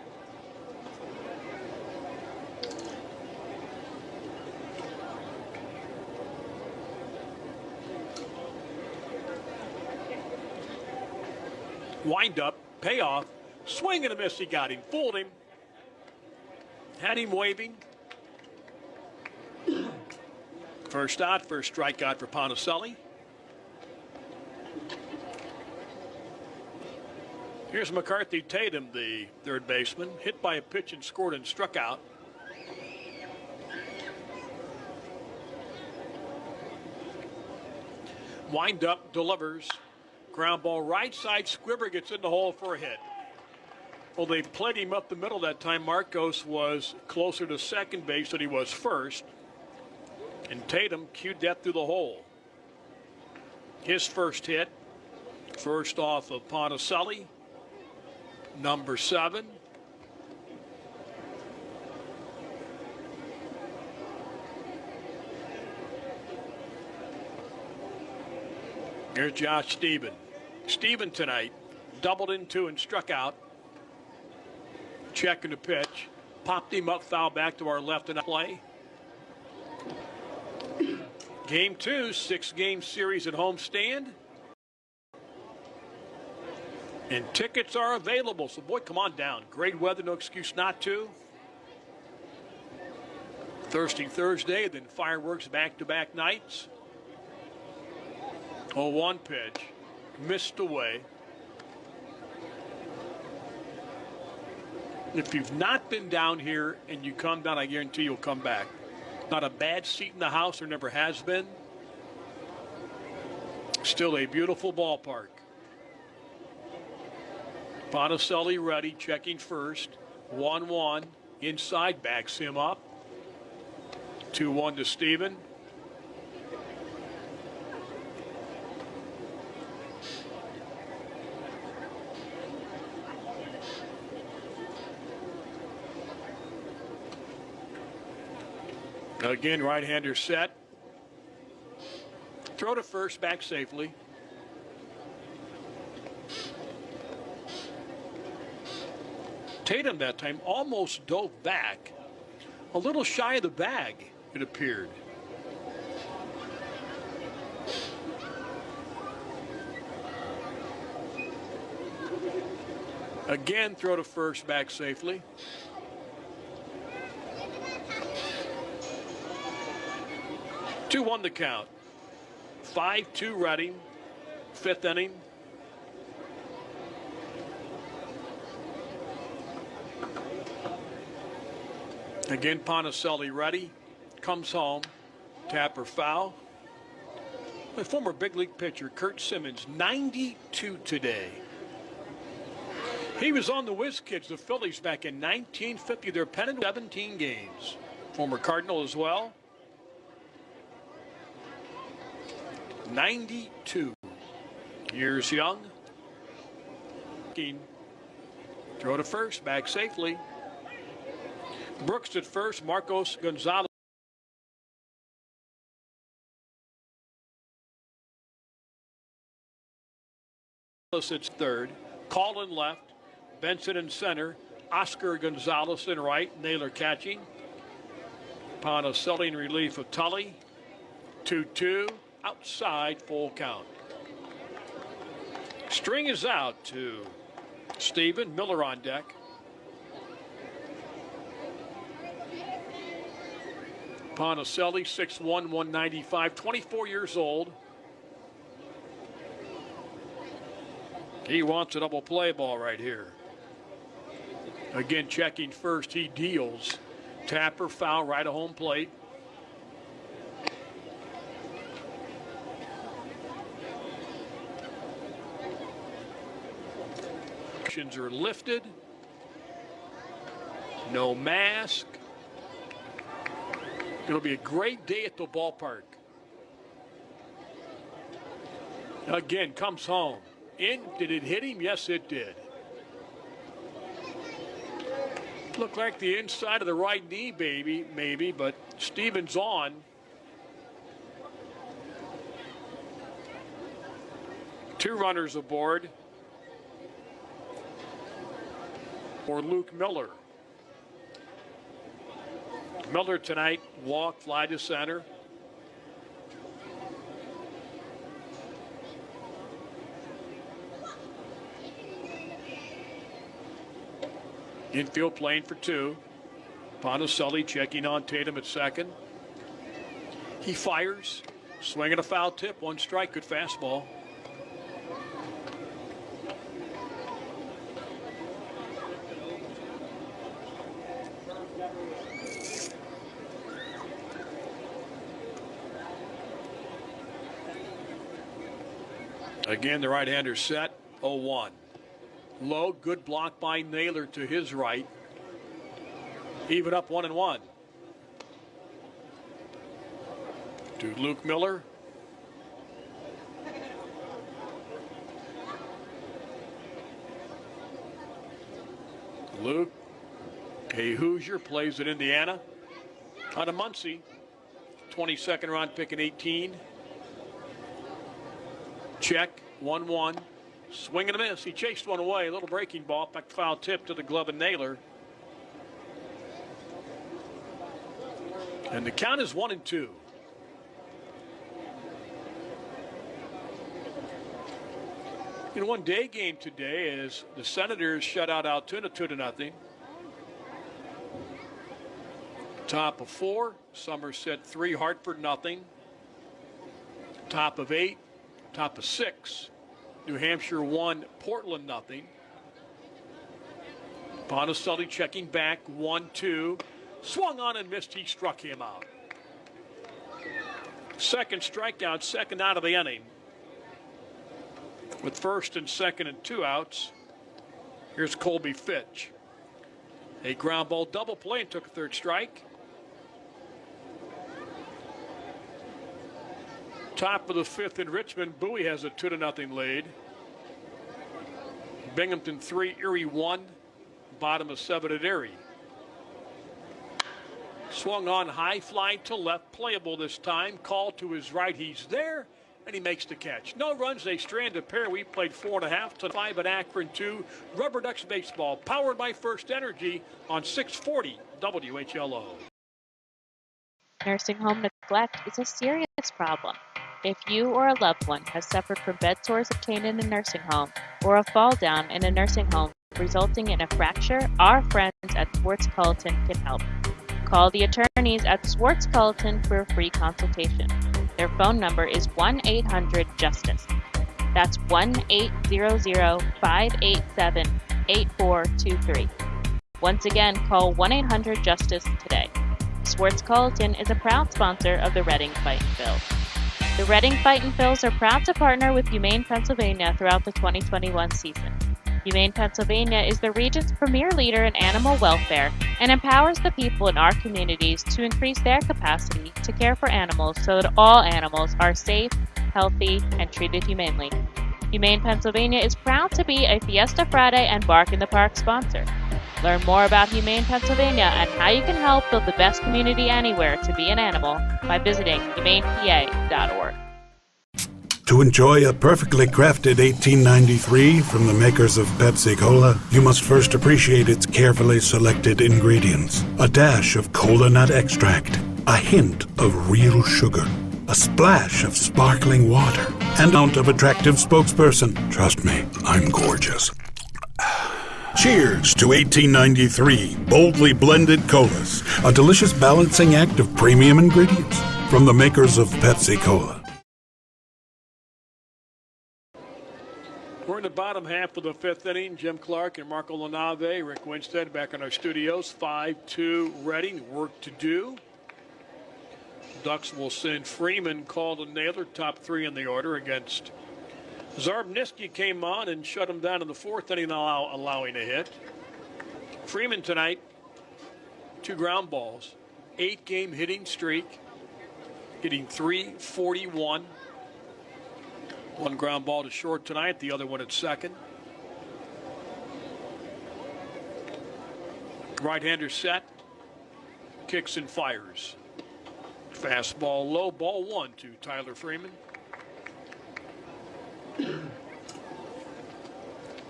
Wind up, payoff, swing and a miss. He got him, fooled him, had him waving. First out, first strikeout for Ponticelli. Here's McCarthy Tatum, the third baseman, hit by a pitch and scored and struck out. Wind up, delivers. Ground ball right side. Squibber gets in the hole for a hit. Well, they played him up the middle that time. Marcos was closer to second base than he was first. And Tatum cued that through the hole. His first hit. First off of Ponticelli. Number 7. Here's Josh Stephen. Stephen tonight doubled in 2 and struck out. Checking the pitch. Popped him up, foul back to our left and play. Game 2, 6-game series at home stand. And tickets are available, so boy, come on down. Great weather, no excuse not to. Thirsty Thursday, then fireworks back-to-back nights. 0-1 pitch, missed away. If you've not been down here and you come down, I guarantee you'll come back. Not a bad seat in the house, there never has been. Still a beautiful ballpark. Ponticelli ready, checking first. 1-1, inside, backs him up. 2-1 to Stephen. Again, right-hander set. Throw to first, back safely. Tatum that time almost dove back. A little shy of the bag, it appeared. Again, throw to first, back safely. Two on the count. 5-2 Reading. 5th inning. Again, Ponticelli ready. Comes home. Tapper foul. My former big league pitcher, Kurt Simmons, 92 today. He was on the Whiz Kids, the Phillies, back in 1950. Their pennant, 17 games. Former Cardinal as well. 92 years young. Throw to first, back safely. Brooks at first, Marcos Gonzalez at third, Colin left, Benson in center, Oscar Gonzalez in right, Naylor catching. Ponticelli in relief of Tully. 2-2. Outside, full count. String is out to Stephen. Miller on deck. Ponticelli, 6'1", 195, 24 years old. He wants a double play ball right here. Again, checking first, he deals. Tapper foul right at home plate. Are lifted. No mask. It'll be a great day at the ballpark. Again, comes home. In. Did it hit him? Yes, it did. Looked like the inside of the right knee, maybe, but Stevens on. Two runners aboard. For Luke Miller. Miller tonight, walk, fly to center. Infield playing for two. Ponticelli checking on Tatum at second. He fires. Swinging a foul tip. One strike. Good fastball. Again, the right-hander set. 0-1. Low, good block by Naylor to his right. Even up 1-1. To Luke Miller. Luke, a Hoosier, plays at Indiana. Out of Muncie, 22nd round pick in 18. Check, 1-1. Swing and a miss. He chased one away. A little breaking ball. Back foul tip to the glove of Naylor. And the count is 1-2. In one day game today as the Senators shut out Altoona 2-0. Top of 4, Somerset 3, Hartford nothing. Top of 8, top of 6, New Hampshire 1, Portland nothing. Ponticelli checking back, 1-2. Swung on and missed, he struck him out. Second strikeout, second out of the inning. With first and second and 2 outs, here's Colby Fitch. A ground ball double play and took a third strike. Top of the 5th in Richmond, Bowie has a 2-0 lead. Binghamton 3, Erie 1. Bottom of 7 at Erie. Swung on, high fly to left, playable this time. Call to his right, he's there, and he makes the catch. No runs, they strand a pair. We played 4.5 to 5 at Akron 2. RubberDucks baseball, powered by First Energy on 640 WHLO. Nursing home neglect is a serious problem. If you or a loved one has suffered from bed sores obtained in a nursing home or a fall down in a nursing home resulting in a fracture, our friends at Swartz-Culleton can help. Call the attorneys at Swartz-Culleton for a free consultation. Their phone number is 1-800-JUSTICE. That's 1-800-587-8423. Once again, call 1-800-JUSTICE today. Swartz-Culleton is a proud sponsor of the Reading Fight and Phils. The Reading Fight and Phils are proud to partner with Humane Pennsylvania throughout the 2021 season. Humane Pennsylvania is the region's premier leader in animal welfare and empowers the people in our communities to increase their capacity to care for animals so that all animals are safe, healthy, and treated humanely. Humane Pennsylvania is proud to be a Fiesta Friday and Bark in the Park sponsor. Learn more about Humane Pennsylvania and how you can help build the best community anywhere to be an animal by visiting humanepa.org. To enjoy a perfectly crafted 1893 from the makers of Pepsi Cola, you must first appreciate its carefully selected ingredients. A dash of cola nut extract, a hint of real sugar, a splash of sparkling water, and an ounce of attractive spokesperson. Trust me, I'm gorgeous. Cheers to 1893 boldly blended colas, a delicious balancing act of premium ingredients from the makers of Pepsi Cola. We're in the bottom half of the 5th inning. Jim Clark and Marco Lanave, Rick Winstead back in our studios. 5-2 Reading, work to do. Ducks will send Freeman, Calden, Naylor, top 3 in the order against Zarbniski. Came on and shut him down in the 4th inning, allowing a hit. Freeman tonight, 2 ground balls, 8-game hitting streak, hitting .341. 1 ground ball to short tonight, the other one at second. Right-hander set, kicks and fires. Fastball low, ball 1 to Tyler Freeman.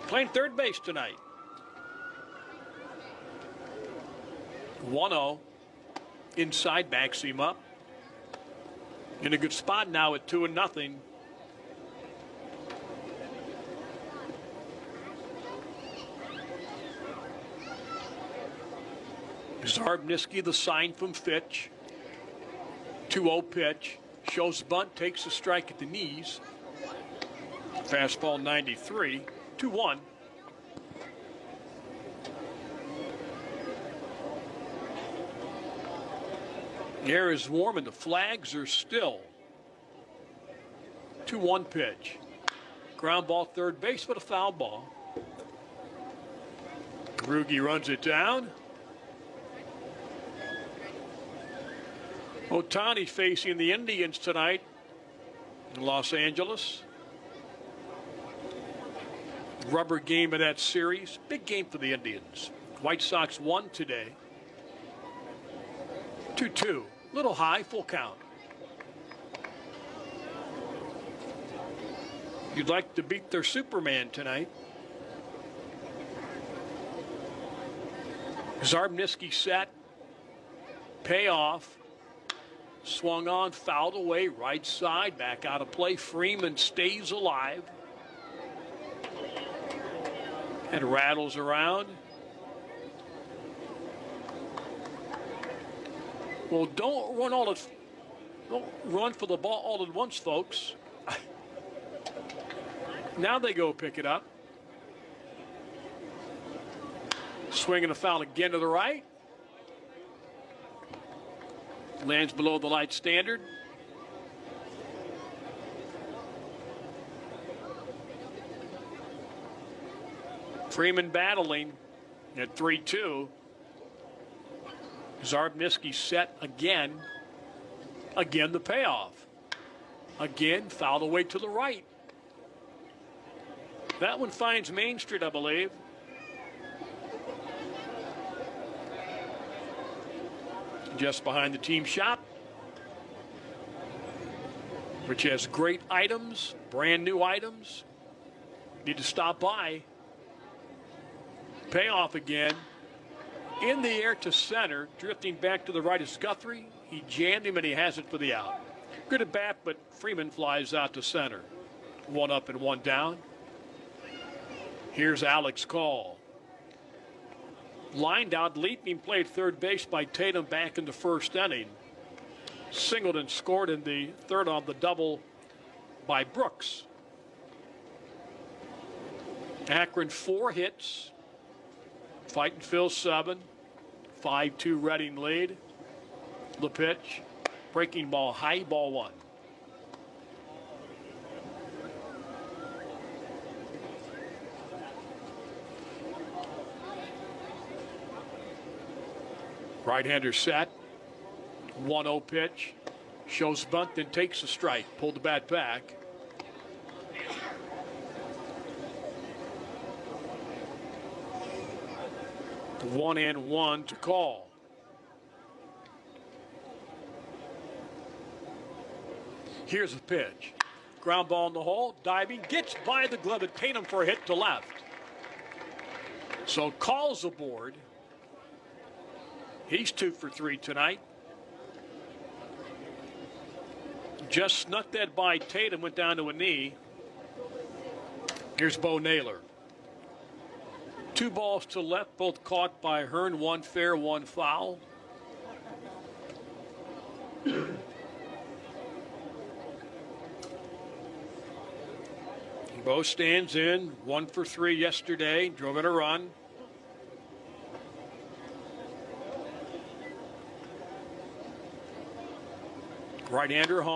Playing third base tonight. 1-0. Inside, backs him up. In a good spot now at 2-0. Zarbniski, the sign from Fitch. 2-0 pitch. Shows bunt, takes a strike at the knees. Fastball 93. 2-1. The air is warm and the flags are still. 2-1 pitch. Ground ball third base, but a foul ball. Rugi runs it down. Ohtani facing the Indians tonight in Los Angeles. Rubber game of that series. Big game for the Indians. White Sox won today. 2-2. Little high, full count. You'd like to beat their Superman tonight. Zarbniski set. Payoff. Swung on, fouled away, right side, back out of play. Freeman stays alive. And rattles around. Well, don't run for the ball all at once, folks. Now they go pick it up. Swinging a foul again to the right. Lands below the light standard. Freeman battling at 3-2. Zarbniski set again. Again the payoff. Again fouled away to the right. That one finds Main Street, I believe. Just behind the team shop, which has great items, brand new items. Need to stop by. Payoff again. In the air to center, drifting back to the right is Guthrie. He jammed him and he has it for the out. Good at bat, but Freeman flies out to center. 1 up and 1 down. Here's Alex Call. Lined out, leaping, played third base by Tatum back in the first inning. Singleton scored in the third on the double by Brooks. Akron 4 hits. Fighting Phil 7. 5-2 Reading lead. The pitch. Breaking ball high, ball 1. Right-hander set. 1-0 pitch. Shows bunt, then takes a strike. Pulled the bat back. The 1-1 to call. Here's a pitch. Ground ball in the hole. Diving. Gets by the glove of Tatum for a hit to left. So Call's aboard. He's 2 for 3 tonight. Just snuck that by Tatum, went down to a knee. Here's Bo Naylor. 2 balls to left, both caught by Hearn. 1 fair, 1 foul. Bo stands in. 1 for 3 yesterday. Drove in a run. Right-hander home.